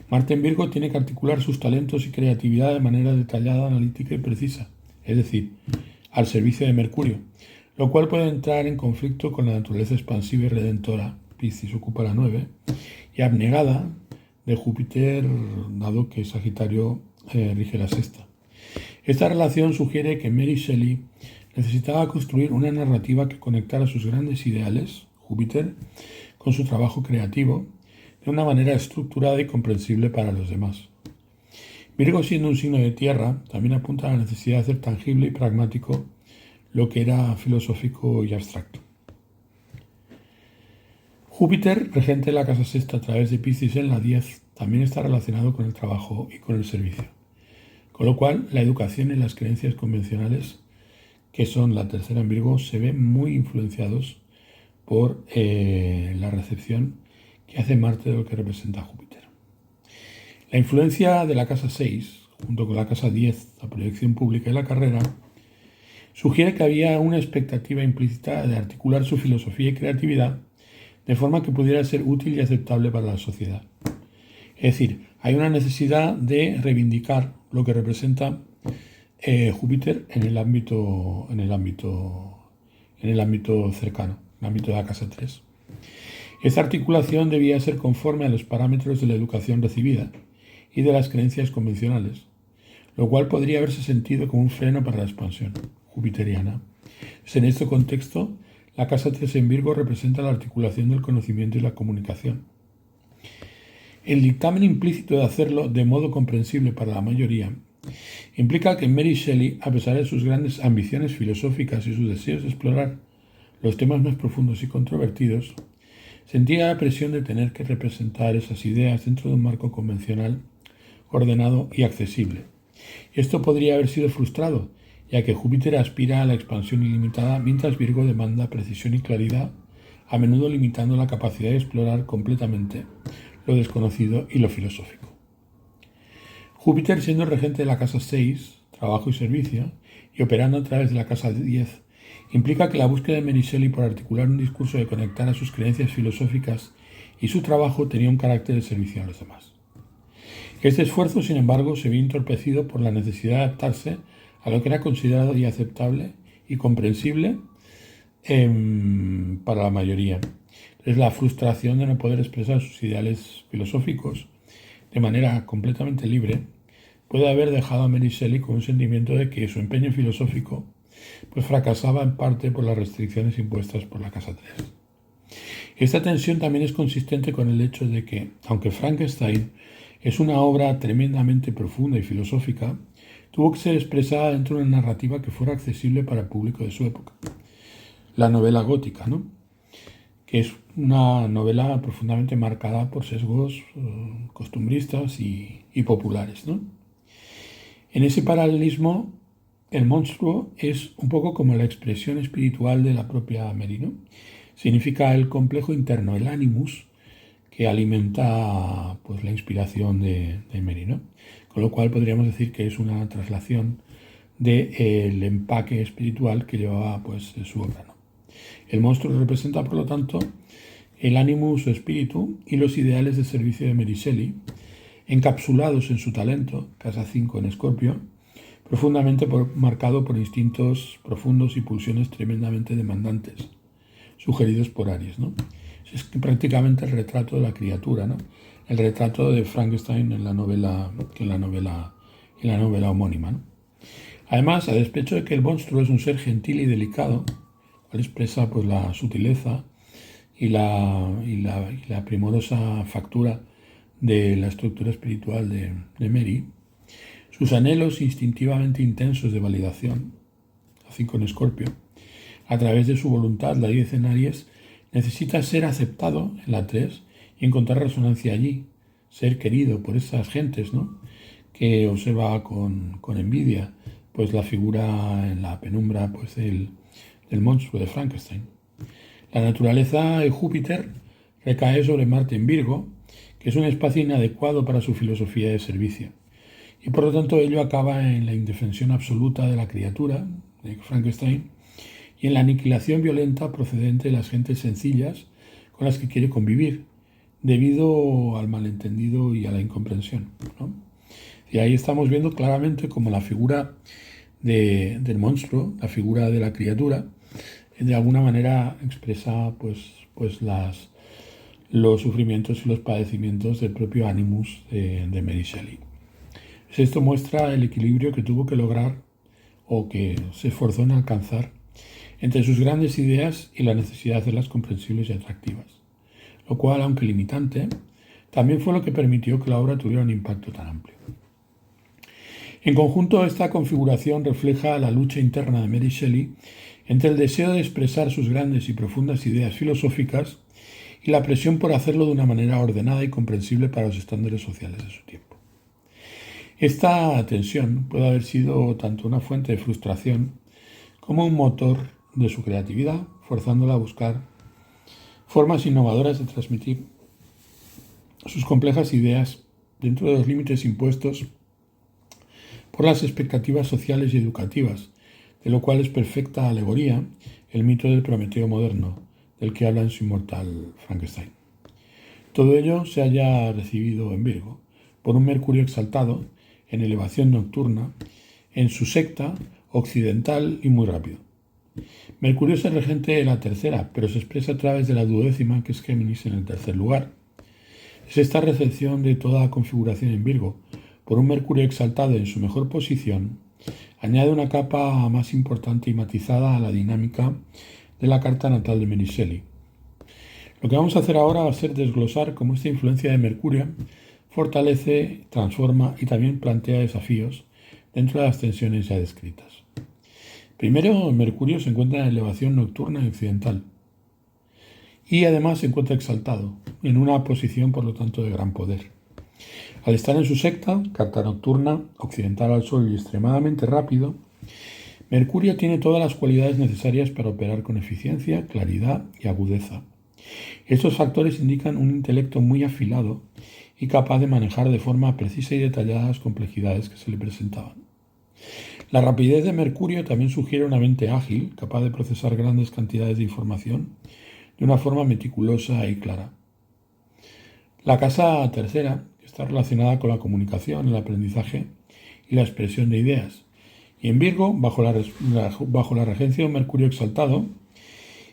Marte en Virgo tiene que articular sus talentos y creatividad de manera detallada, analítica y precisa, es decir, al servicio de Mercurio, lo cual puede entrar en conflicto con la naturaleza expansiva y redentora, Piscis ocupa la 9, y abnegada de Júpiter, dado que Sagitario rige la sexta. Esta relación sugiere que Mary Shelley necesitaba construir una narrativa que conectara sus grandes ideales, Júpiter, con su trabajo creativo, de una manera estructurada y comprensible para los demás. Virgo, siendo un signo de tierra, también apunta a la necesidad de hacer tangible y pragmático lo que era filosófico y abstracto. Júpiter, regente de la casa sexta a través de Piscis en la 10, también está relacionado con el trabajo y con el servicio. Con lo cual, la educación y las creencias convencionales, que son la tercera en Virgo, se ven muy influenciados por la recepción que hace Marte de lo que representa Júpiter. La influencia de la casa 6, junto con la casa 10, la proyección pública y la carrera, sugiere que había una expectativa implícita de articular su filosofía y creatividad de forma que pudiera ser útil y aceptable para la sociedad. Es decir, hay una necesidad de reivindicar lo que representa Júpiter en el ámbito cercano, en el ámbito de la casa 3. Esta articulación debía ser conforme a los parámetros de la educación recibida y de las creencias convencionales, lo cual podría haberse sentido como un freno para la expansión jupiteriana. En este contexto, la casa 3 en Virgo representa la articulación del conocimiento y la comunicación. El dictamen implícito de hacerlo de modo comprensible para la mayoría implica que Mary Shelley, a pesar de sus grandes ambiciones filosóficas y sus deseos de explorar los temas más profundos y controvertidos, sentía la presión de tener que representar esas ideas dentro de un marco convencional, ordenado y accesible. Esto podría haber sido frustrado, ya que Júpiter aspira a la expansión ilimitada, mientras Virgo demanda precisión y claridad, a menudo limitando la capacidad de explorar completamente lo desconocido y lo filosófico. Júpiter, siendo el regente de la casa 6, trabajo y servicio, y operando a través de la casa 10, implica que la búsqueda de Mary Shelley por articular un discurso de conectar a sus creencias filosóficas y su trabajo tenía un carácter de servicio a los demás. Este esfuerzo, sin embargo, se vio entorpecido por la necesidad de adaptarse a lo que era considerado y aceptable y comprensible para la mayoría. Es la frustración de no poder expresar sus ideales filosóficos de manera completamente libre puede haber dejado a Mary Shelley con un sentimiento de que su empeño filosófico pues fracasaba en parte por las restricciones impuestas por la casa 3. Esta tensión también es consistente con el hecho de que, aunque Frankenstein es una obra tremendamente profunda y filosófica, tuvo que ser expresada dentro de una narrativa que fuera accesible para el público de su época. La novela gótica, ¿no? Que es una novela profundamente marcada por sesgos costumbristas y populares, ¿no? En ese paralelismo, el monstruo es un poco como la expresión espiritual de la propia Mary, ¿no? Significa el complejo interno, el animus, que alimenta pues, la inspiración de Mary, ¿no? Con lo cual podríamos decir que es una traslación del empaque espiritual que llevaba pues, su obra, ¿no? El monstruo representa, por lo tanto, el animus o espíritu y los ideales de servicio de Mary Shelley, encapsulados en su talento, casa 5 en Escorpio, profundamente marcado por instintos profundos y pulsiones tremendamente demandantes, sugeridos por Aries, ¿no? Es prácticamente el retrato de la criatura, ¿no? El retrato de Frankenstein en la novela homónima, ¿no? Además, a despecho de que el monstruo es un ser gentil y delicado, cual expresa pues, la sutileza y la primorosa factura de la estructura espiritual de Mary, sus anhelos instintivamente intensos de validación, a 5 en Escorpio, a través de su voluntad, la 10 en Aries, necesita ser aceptado en la 3 y encontrar resonancia allí, ser querido por esas gentes, ¿no? Que observa con envidia pues la figura en la penumbra pues, del monstruo de Frankenstein. La naturaleza de Júpiter recae sobre Marte en Virgo, que es un espacio inadecuado para su filosofía de servicio. Y por lo tanto ello acaba en la indefensión absoluta de la criatura, de Frankenstein, y en la aniquilación violenta procedente de las gentes sencillas con las que quiere convivir, debido al malentendido y a la incomprensión, ¿no? Y ahí estamos viendo claramente cómo la figura del monstruo, la figura de la criatura, de alguna manera expresa los sufrimientos y los padecimientos del propio Animus de Mary Shelley. Esto muestra el equilibrio que tuvo que lograr o que se esforzó en alcanzar entre sus grandes ideas y la necesidad de hacerlas comprensibles y atractivas, lo cual, aunque limitante, también fue lo que permitió que la obra tuviera un impacto tan amplio. En conjunto, esta configuración refleja la lucha interna de Mary Shelley entre el deseo de expresar sus grandes y profundas ideas filosóficas y la presión por hacerlo de una manera ordenada y comprensible para los estándares sociales de su tiempo. Esta tensión puede haber sido tanto una fuente de frustración como un motor de su creatividad, forzándola a buscar formas innovadoras de transmitir sus complejas ideas dentro de los límites impuestos por las expectativas sociales y educativas, de lo cual es perfecta alegoría el mito del Prometeo moderno, del que habla en su inmortal Frankenstein. Todo ello se haya recibido en Virgo por un Mercurio exaltado, en elevación nocturna, en su secta occidental y muy rápido. Mercurio es el regente de la tercera, pero se expresa a través de la duodécima, que es Géminis, en el tercer lugar. Es esta recepción de toda configuración en Virgo por un Mercurio exaltado en su mejor posición, añade una capa más importante y matizada a la dinámica de la carta natal de Mary Shelley. Lo que vamos a hacer ahora va a ser desglosar cómo esta influencia de Mercurio fortalece, transforma y también plantea desafíos dentro de las tensiones ya descritas. Primero, Mercurio se encuentra en elevación nocturna y occidental y además se encuentra exaltado, en una posición por lo tanto de gran poder. Al estar en su secta, carta nocturna, occidental al Sol y extremadamente rápido, Mercurio tiene todas las cualidades necesarias para operar con eficiencia, claridad y agudeza. Estos factores indican un intelecto muy afilado y capaz de manejar de forma precisa y detallada las complejidades que se le presentaban. La rapidez de Mercurio también sugiere una mente ágil, capaz de procesar grandes cantidades de información de una forma meticulosa y clara. La casa tercera está relacionada con la comunicación, el aprendizaje y la expresión de ideas. Y en Virgo, bajo la regencia de un Mercurio exaltado,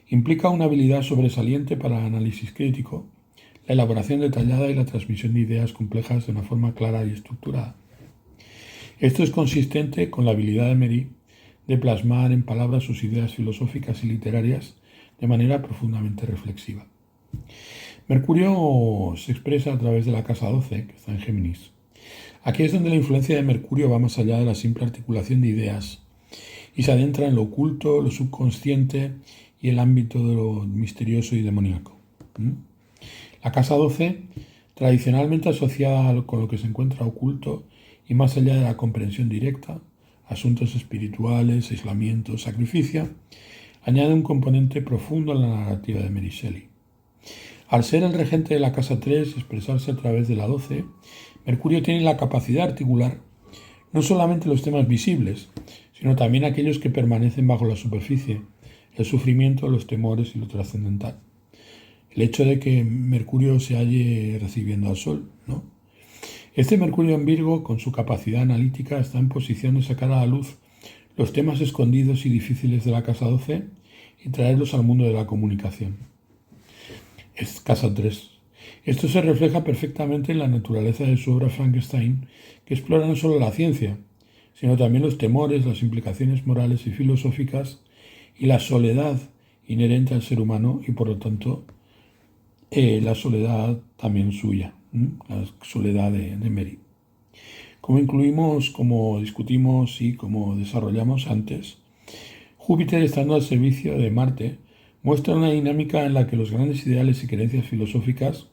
implica una habilidad sobresaliente para el análisis crítico, la elaboración detallada y la transmisión de ideas complejas de una forma clara y estructurada. Esto es consistente con la habilidad de Mary de plasmar en palabras sus ideas filosóficas y literarias de manera profundamente reflexiva. Mercurio se expresa a través de la casa 12, que está en Géminis. Aquí es donde la influencia de Mercurio va más allá de la simple articulación de ideas y se adentra en lo oculto, lo subconsciente y el ámbito de lo misterioso y demoníaco. La casa 12, tradicionalmente asociada con lo que se encuentra oculto y más allá de la comprensión directa, asuntos espirituales, aislamiento, sacrificio, añade un componente profundo en la narrativa de Mary Shelley. Al ser el regente de la casa 3 y expresarse a través de la 12, Mercurio tiene la capacidad de articular no solamente los temas visibles, sino también aquellos que permanecen bajo la superficie, el sufrimiento, los temores y lo trascendental. El hecho de que Mercurio se halle recibiendo al Sol, ¿no? Este Mercurio en Virgo, con su capacidad analítica, está en posición de sacar a la luz los temas escondidos y difíciles de la casa 12 y traerlos al mundo de la comunicación. Es casa 3. Esto se refleja perfectamente en la naturaleza de su obra Frankenstein, que explora no solo la ciencia, sino también los temores, las implicaciones morales y filosóficas y la soledad inherente al ser humano y por lo tanto la soledad también suya, la soledad de Mary. Como incluimos, como discutimos y como desarrollamos antes, Júpiter, estando al servicio de Marte, muestra una dinámica en la que los grandes ideales y creencias filosóficas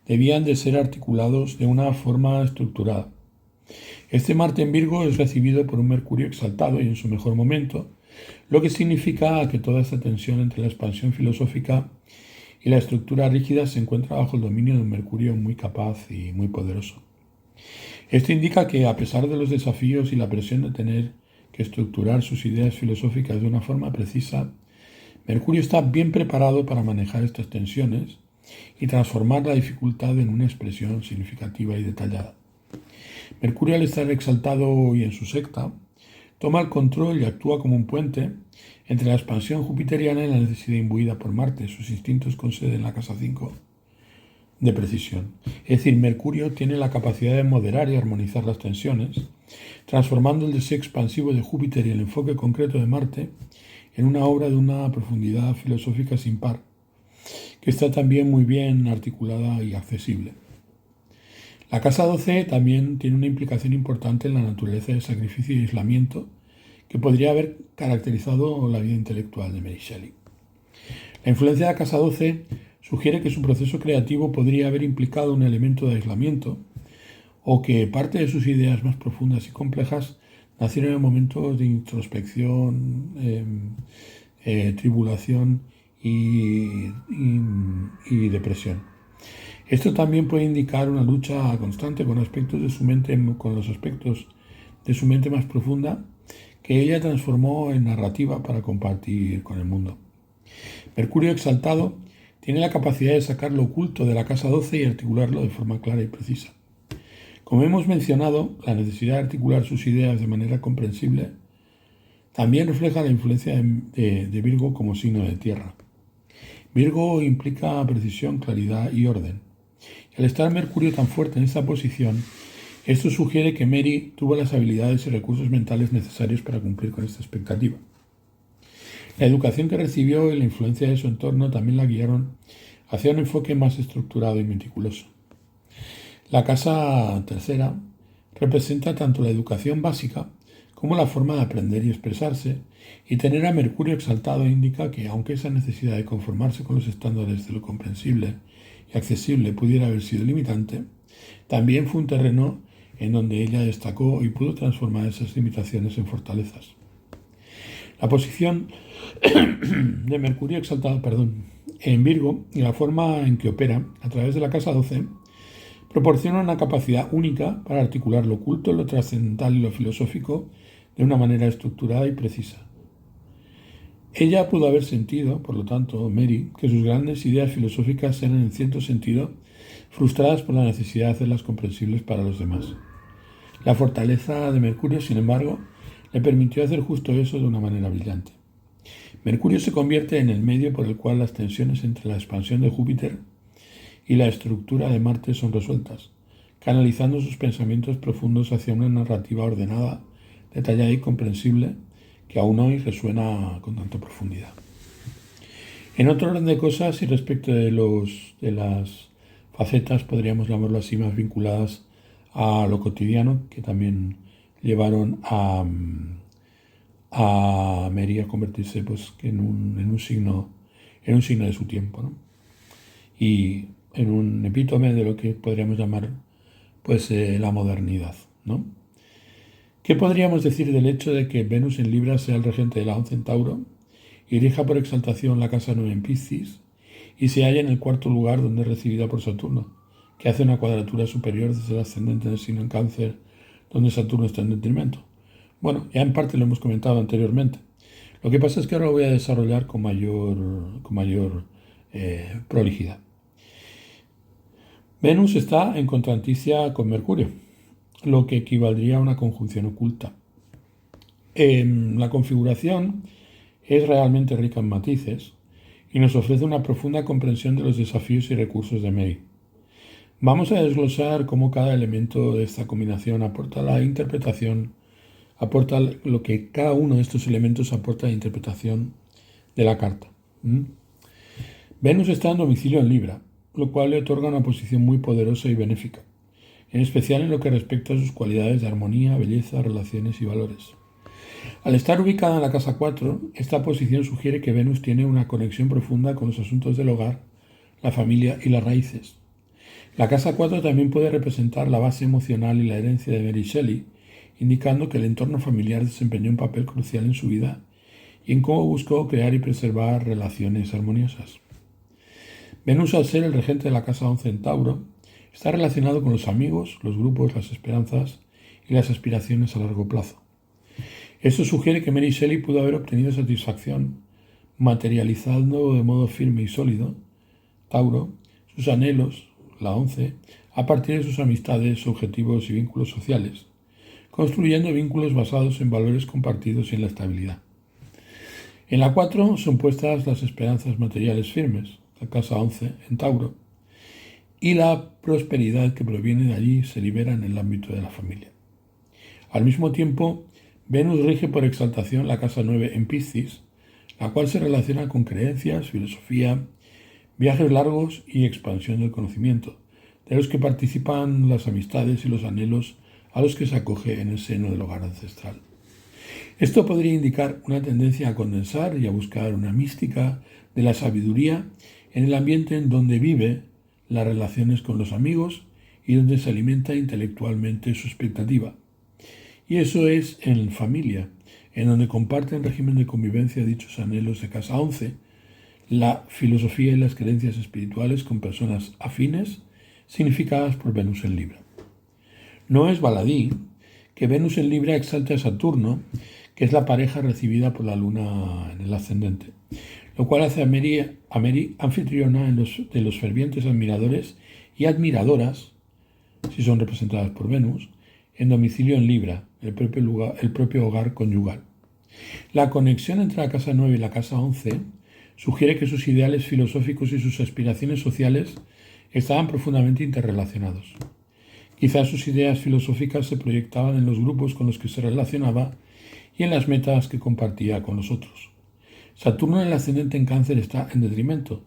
debían de ser articulados de una forma estructurada. Este Marte en Virgo es recibido por un Mercurio exaltado y en su mejor momento, lo que significa que toda esta tensión entre la expansión filosófica y la estructura rígida se encuentra bajo el dominio de un Mercurio muy capaz y muy poderoso. Esto indica que, a pesar de los desafíos y la presión de tener que estructurar sus ideas filosóficas de una forma precisa, Mercurio está bien preparado para manejar estas tensiones y transformar la dificultad en una expresión significativa y detallada. Mercurio, al estar exaltado y en su secta, toma el control y actúa como un puente entre la expansión jupiteriana y la necesidad imbuida por Marte, sus instintos con sede en la casa 5 de precisión. Es decir, Mercurio tiene la capacidad de moderar y armonizar las tensiones, transformando el deseo expansivo de Júpiter y el enfoque concreto de Marte en una obra de una profundidad filosófica sin par, que está también muy bien articulada y accesible. La casa 12 también tiene una implicación importante en la naturaleza del sacrificio y aislamiento que podría haber caracterizado la vida intelectual de Mary Shelley. La influencia de la casa 12 sugiere que su proceso creativo podría haber implicado un elemento de aislamiento o que parte de sus ideas más profundas y complejas nacieron en momentos de introspección, tribulación y depresión. Esto también puede indicar una lucha constante con los aspectos de su mente más profunda que ella transformó en narrativa para compartir con el mundo. Mercurio exaltado tiene la capacidad de sacar lo oculto de la casa 12 y articularlo de forma clara y precisa. Como hemos mencionado, la necesidad de articular sus ideas de manera comprensible también refleja la influencia de Virgo como signo de tierra. Virgo implica precisión, claridad y orden. Y al estar Mercurio tan fuerte en esta posición, esto sugiere que Mary tuvo las habilidades y recursos mentales necesarios para cumplir con esta expectativa. La educación que recibió y la influencia de su entorno también la guiaron hacia un enfoque más estructurado y meticuloso. La casa tercera representa tanto la educación básica como la forma de aprender y expresarse, y tener a Mercurio exaltado indica que, aunque esa necesidad de conformarse con los estándares de lo comprensible y accesible pudiera haber sido limitante, también fue un terreno en donde ella destacó y pudo transformar esas limitaciones en fortalezas. La posición de Mercurio exaltado en Virgo y la forma en que opera a través de la casa 12 proporciona una capacidad única para articular lo oculto, lo trascendental y lo filosófico de una manera estructurada y precisa. Ella pudo haber sentido, por lo tanto, Mary, que sus grandes ideas filosóficas eran en cierto sentido frustradas por la necesidad de hacerlas comprensibles para los demás. La fortaleza de Mercurio, sin embargo, le permitió hacer justo eso de una manera brillante. Mercurio se convierte en el medio por el cual las tensiones entre la expansión de Júpiter y la estructura de Marte son resueltas, canalizando sus pensamientos profundos hacia una narrativa ordenada, detallada y comprensible que aún hoy resuena con tanta profundidad. En otro orden de cosas y respecto de las facetas, podríamos llamarlo así, más vinculadas a lo cotidiano, que también llevaron a Mary a convertirse pues, en un signo de su tiempo, ¿no? Y en un epítome de lo que podríamos llamar pues, la modernidad, ¿no? ¿Qué podríamos decir del hecho de que Venus en Libra sea el regente de la 11 en Tauro y rija por exaltación la casa 9 en Piscis y se halla en el cuarto lugar donde es recibida por Saturno, que hace una cuadratura superior desde el ascendente del signo en Cáncer, donde Saturno está en detrimento? Bueno, ya en parte lo hemos comentado anteriormente. Lo que pasa es que ahora lo voy a desarrollar con mayor prolijidad. Venus está en contranticia con Mercurio, lo que equivaldría a una conjunción oculta. La configuración es realmente rica en matices y nos ofrece una profunda comprensión de los desafíos y recursos de Mary. Vamos a desglosar cómo cada elemento de esta combinación aporta lo que cada uno de estos elementos aporta a la interpretación de la carta. Venus está en domicilio en Libra, lo cual le otorga una posición muy poderosa y benéfica, en especial en lo que respecta a sus cualidades de armonía, belleza, relaciones y valores. Al estar ubicada en la casa 4, esta posición sugiere que Venus tiene una conexión profunda con los asuntos del hogar, la familia y las raíces. La casa 4 también puede representar la base emocional y la herencia de Mary Shelley, indicando que el entorno familiar desempeñó un papel crucial en su vida y en cómo buscó crear y preservar relaciones armoniosas. Venus, al ser el regente de la casa 11 en Tauro, está relacionado con los amigos, los grupos, las esperanzas y las aspiraciones a largo plazo. Esto sugiere que Mary Shelley pudo haber obtenido satisfacción materializando de modo firme y sólido, Tauro, sus anhelos, la 11, a partir de sus amistades, objetivos y vínculos sociales, construyendo vínculos basados en valores compartidos y en la estabilidad. En la 4 son puestas las esperanzas materiales firmes, la casa 11 en Tauro, y la prosperidad que proviene de allí se libera en el ámbito de la familia. Al mismo tiempo, Venus rige por exaltación la casa 9 en Piscis, la cual se relaciona con creencias, filosofía, viajes largos y expansión del conocimiento, de los que participan las amistades y los anhelos a los que se acoge en el seno del hogar ancestral. Esto podría indicar una tendencia a condensar y a buscar una mística de la sabiduría en el ambiente en donde vive las relaciones con los amigos y donde se alimenta intelectualmente su expectativa. Y eso es en familia, en donde comparten régimen de convivencia dichos anhelos de casa 11, la filosofía y las creencias espirituales con personas afines, significadas por Venus en Libra. No es baladí que Venus en Libra exalte a Saturno, que es la pareja recibida por la Luna en el ascendente, lo cual hace a Mary anfitriona de los fervientes admiradores y admiradoras, si son representadas por Venus, en domicilio en Libra, el propio hogar conyugal. La conexión entre la casa 9 y la casa 11 sugiere que sus ideales filosóficos y sus aspiraciones sociales estaban profundamente interrelacionados. Quizás sus ideas filosóficas se proyectaban en los grupos con los que se relacionaba y en las metas que compartía con los otros. Saturno en el ascendente en Cáncer está en detrimento,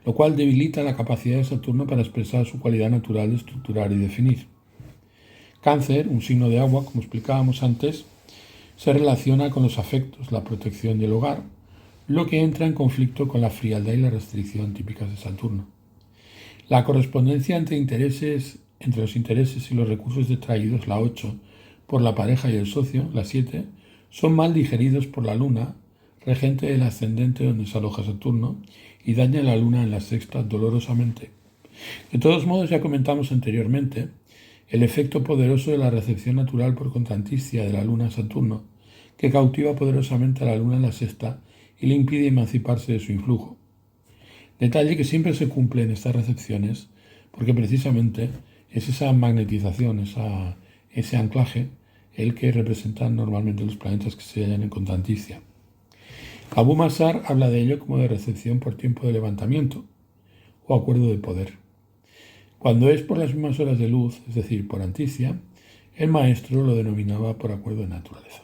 lo cual debilita la capacidad de Saturno para expresar su cualidad natural de estructurar y definir. Cáncer, un signo de agua, como explicábamos antes, se relaciona con los afectos, la protección del hogar, lo que entra en conflicto con la frialdad y la restricción típicas de Saturno. La correspondencia entre los intereses y los recursos detraídos, la 8, por la pareja y el socio, la 7, son mal digeridos por la Luna, regente del ascendente donde se aloja Saturno, y daña a la Luna en la sexta dolorosamente. De todos modos, ya comentamos anteriormente el efecto poderoso de la recepción natural por contranticia de la Luna a Saturno, que cautiva poderosamente a la Luna en la sexta y le impide emanciparse de su influjo. Detalle que siempre se cumple en estas recepciones, porque precisamente es esa magnetización, ese anclaje, el que representan normalmente los planetas que se hallan en contranticia. Abu Mazar habla de ello como de recepción por tiempo de levantamiento o acuerdo de poder. Cuando es por las mismas horas de luz, es decir, por anticia, el maestro lo denominaba por acuerdo de naturaleza.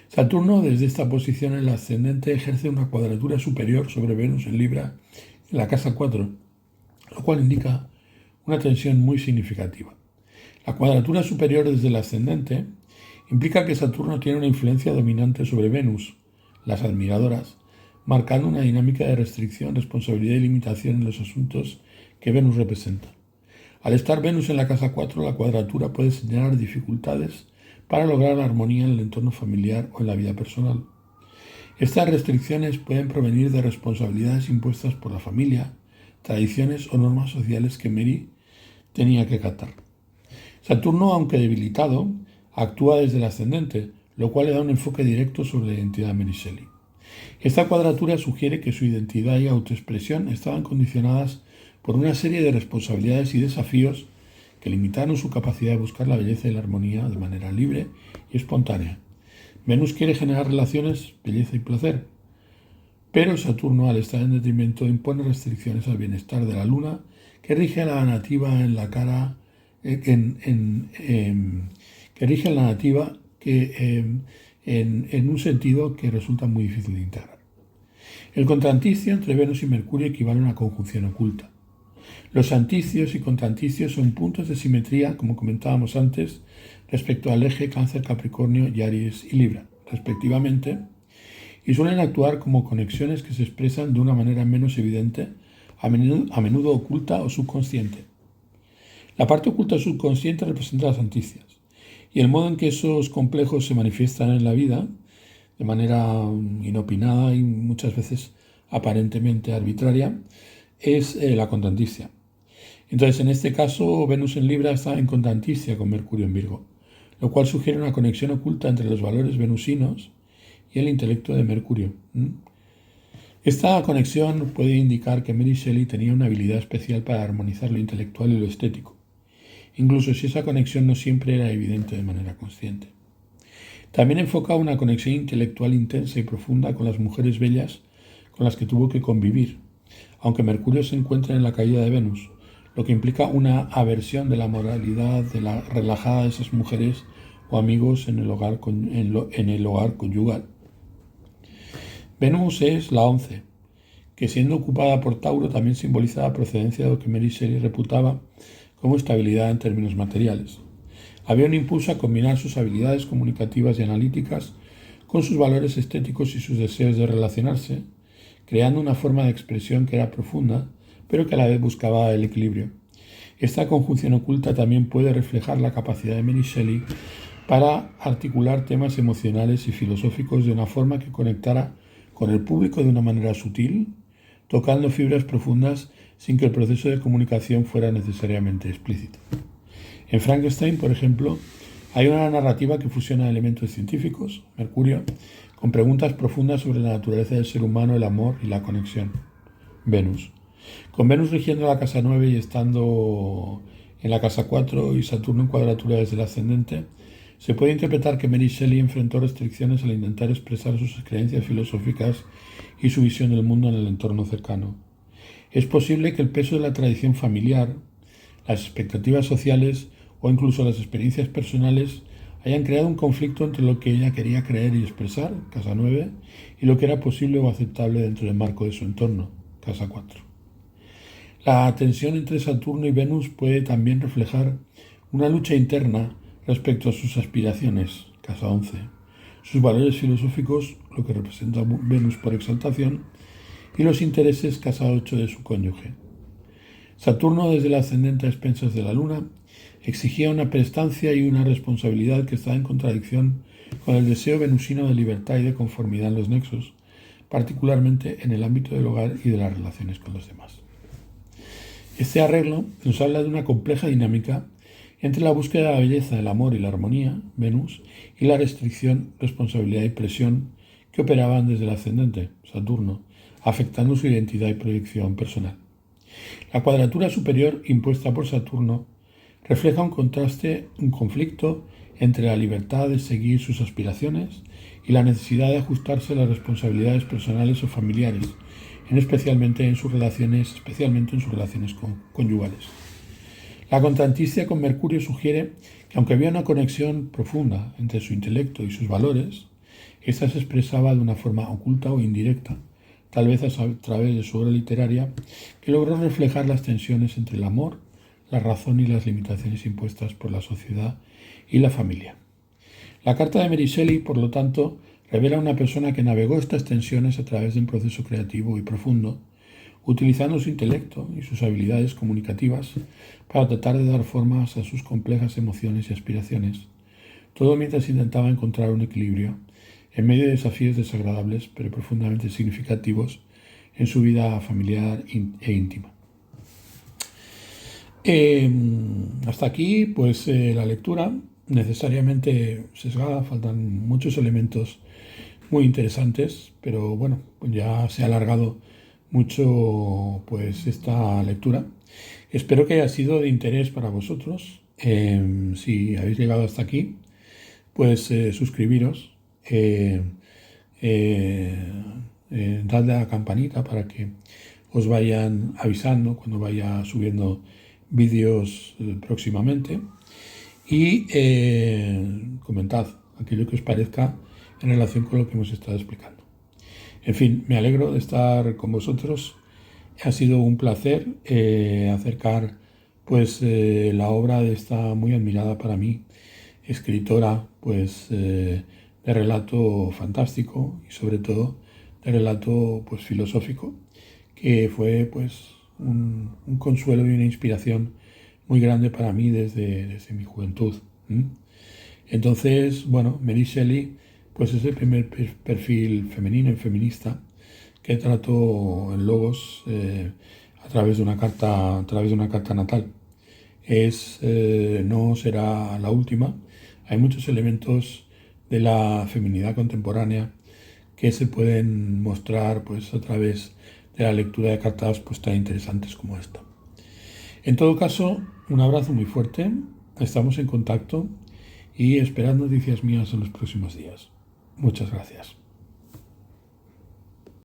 Saturno, desde esta posición en el ascendente, ejerce una cuadratura superior sobre Venus en Libra en la casa 4, lo cual indica una tensión muy significativa. La cuadratura superior desde el ascendente implica que Saturno tiene una influencia dominante sobre Venus, las admiradoras, marcando una dinámica de restricción, responsabilidad y limitación en los asuntos que Venus representa. Al estar Venus en la casa 4, la cuadratura puede señalar dificultades para lograr la armonía en el entorno familiar o en la vida personal. Estas restricciones pueden provenir de responsabilidades impuestas por la familia, tradiciones o normas sociales que Mary tenía que acatar. Saturno, aunque debilitado, actúa desde el ascendente, lo cual le da un enfoque directo sobre la identidad de Mary Shelley. Esta cuadratura sugiere que su identidad y autoexpresión estaban condicionadas por una serie de responsabilidades y desafíos que limitaron su capacidad de buscar la belleza y la armonía de manera libre y espontánea. Venus quiere generar relaciones, belleza y placer, pero Saturno, al estar en detrimento, impone restricciones al bienestar de la Luna, que rige a la nativa en la cara, que rige a la nativa en un sentido que resulta muy difícil de integrar. El contranticio entre Venus y Mercurio equivale a una conjunción oculta. Los anticios y contranticios son puntos de simetría, como comentábamos antes, respecto al eje Cáncer, Capricornio y Aries y Libra, respectivamente, y suelen actuar como conexiones que se expresan de una manera menos evidente, a menudo oculta o subconsciente. La parte oculta o subconsciente representa las anticias, y el modo en que esos complejos se manifiestan en la vida, de manera inopinada y muchas veces aparentemente arbitraria, es la contanticia. Entonces, en este caso, Venus en Libra está en contanticia con Mercurio en Virgo, lo cual sugiere una conexión oculta entre los valores venusinos y el intelecto de Mercurio. Esta conexión puede indicar que Mary Shelley tenía una habilidad especial para armonizar lo intelectual y lo estético, incluso si esa conexión no siempre era evidente de manera consciente. También enfoca una conexión intelectual intensa y profunda con las mujeres bellas con las que tuvo que convivir, aunque Mercurio se encuentra en la caída de Venus, lo que implica una aversión de la moralidad de la relajada de esas mujeres o amigos en el hogar conyugal. Venus es la 11, que siendo ocupada por Tauro también simboliza la procedencia de lo que Mary Shelley reputaba como estabilidad en términos materiales. Había un impulso a combinar sus habilidades comunicativas y analíticas con sus valores estéticos y sus deseos de relacionarse, creando una forma de expresión que era profunda, pero que a la vez buscaba el equilibrio. Esta conjunción oculta también puede reflejar la capacidad de Mary Shelley para articular temas emocionales y filosóficos de una forma que conectara con el público de una manera sutil, tocando fibras profundas sin que el proceso de comunicación fuera necesariamente explícito. En Frankenstein, por ejemplo, hay una narrativa que fusiona elementos científicos, Mercurio, con preguntas profundas sobre la naturaleza del ser humano, el amor y la conexión, Venus. Con Venus rigiendo la casa 9 y estando en la casa 4 y Saturno en cuadratura desde el ascendente, se puede interpretar que Mary Shelley enfrentó restricciones al intentar expresar sus creencias filosóficas y su visión del mundo en el entorno cercano. Es posible que el peso de la tradición familiar, las expectativas sociales o incluso las experiencias personales hayan creado un conflicto entre lo que ella quería creer y expresar, casa 9, y lo que era posible o aceptable dentro del marco de su entorno, casa 4. La tensión entre Saturno y Venus puede también reflejar una lucha interna respecto a sus aspiraciones, casa 11, sus valores filosóficos, lo que representa Venus por exaltación, y los intereses, casa 8, de su cónyuge. Saturno, desde el ascendente a expensas de la Luna, exigía una prestancia y una responsabilidad que estaba en contradicción con el deseo venusino de libertad y de conformidad en los nexos, particularmente en el ámbito del hogar y de las relaciones con los demás. Este arreglo nos habla de una compleja dinámica entre la búsqueda de la belleza, el amor y la armonía, Venus, y la restricción, responsabilidad y presión que operaban desde el ascendente, Saturno, afectando su identidad y proyección personal. La cuadratura superior impuesta por Saturno refleja un contraste, un conflicto entre la libertad de seguir sus aspiraciones y la necesidad de ajustarse a las responsabilidades personales o familiares, especialmente en sus relaciones conyugales. La contanticia con Mercurio sugiere que aunque había una conexión profunda entre su intelecto y sus valores, esta se expresaba de una forma oculta o indirecta, tal vez a través de su obra literaria, que logró reflejar las tensiones entre el amor, la razón y las limitaciones impuestas por la sociedad y la familia. La carta de Mary Shelley, por lo tanto, revela a una persona que navegó estas tensiones a través de un proceso creativo y profundo, utilizando su intelecto y sus habilidades comunicativas para tratar de dar formas a sus complejas emociones y aspiraciones, todo mientras intentaba encontrar un equilibrio en medio de desafíos desagradables pero profundamente significativos en su vida familiar e íntima. Hasta aquí, pues la lectura, necesariamente sesgada, faltan muchos elementos muy interesantes, pero bueno, ya se ha alargado mucho pues esta lectura. Espero que haya sido de interés para vosotros. Si habéis llegado hasta aquí, pues suscribiros, dadle a la campanita para que os vayan avisando cuando vaya subiendo vídeos próximamente, y comentad aquello que os parezca en relación con lo que hemos estado explicando. En fin, me alegro de estar con vosotros. Ha sido un placer acercar pues la obra de esta muy admirada para mí escritora, pues de relato fantástico y sobre todo de relato pues filosófico, que fue pues un consuelo y una inspiración muy grande para mí desde mi juventud. Entonces, bueno, Mary Shelley pues es el primer perfil femenino y feminista que trato en Logos a través de una carta natal. No será la última. Hay muchos elementos de la feminidad contemporánea que se pueden mostrar pues, a través de la lectura de cartas pues, tan interesantes como esta. En todo caso, un abrazo muy fuerte, estamos en contacto y esperad noticias mías en los próximos días. Muchas gracias.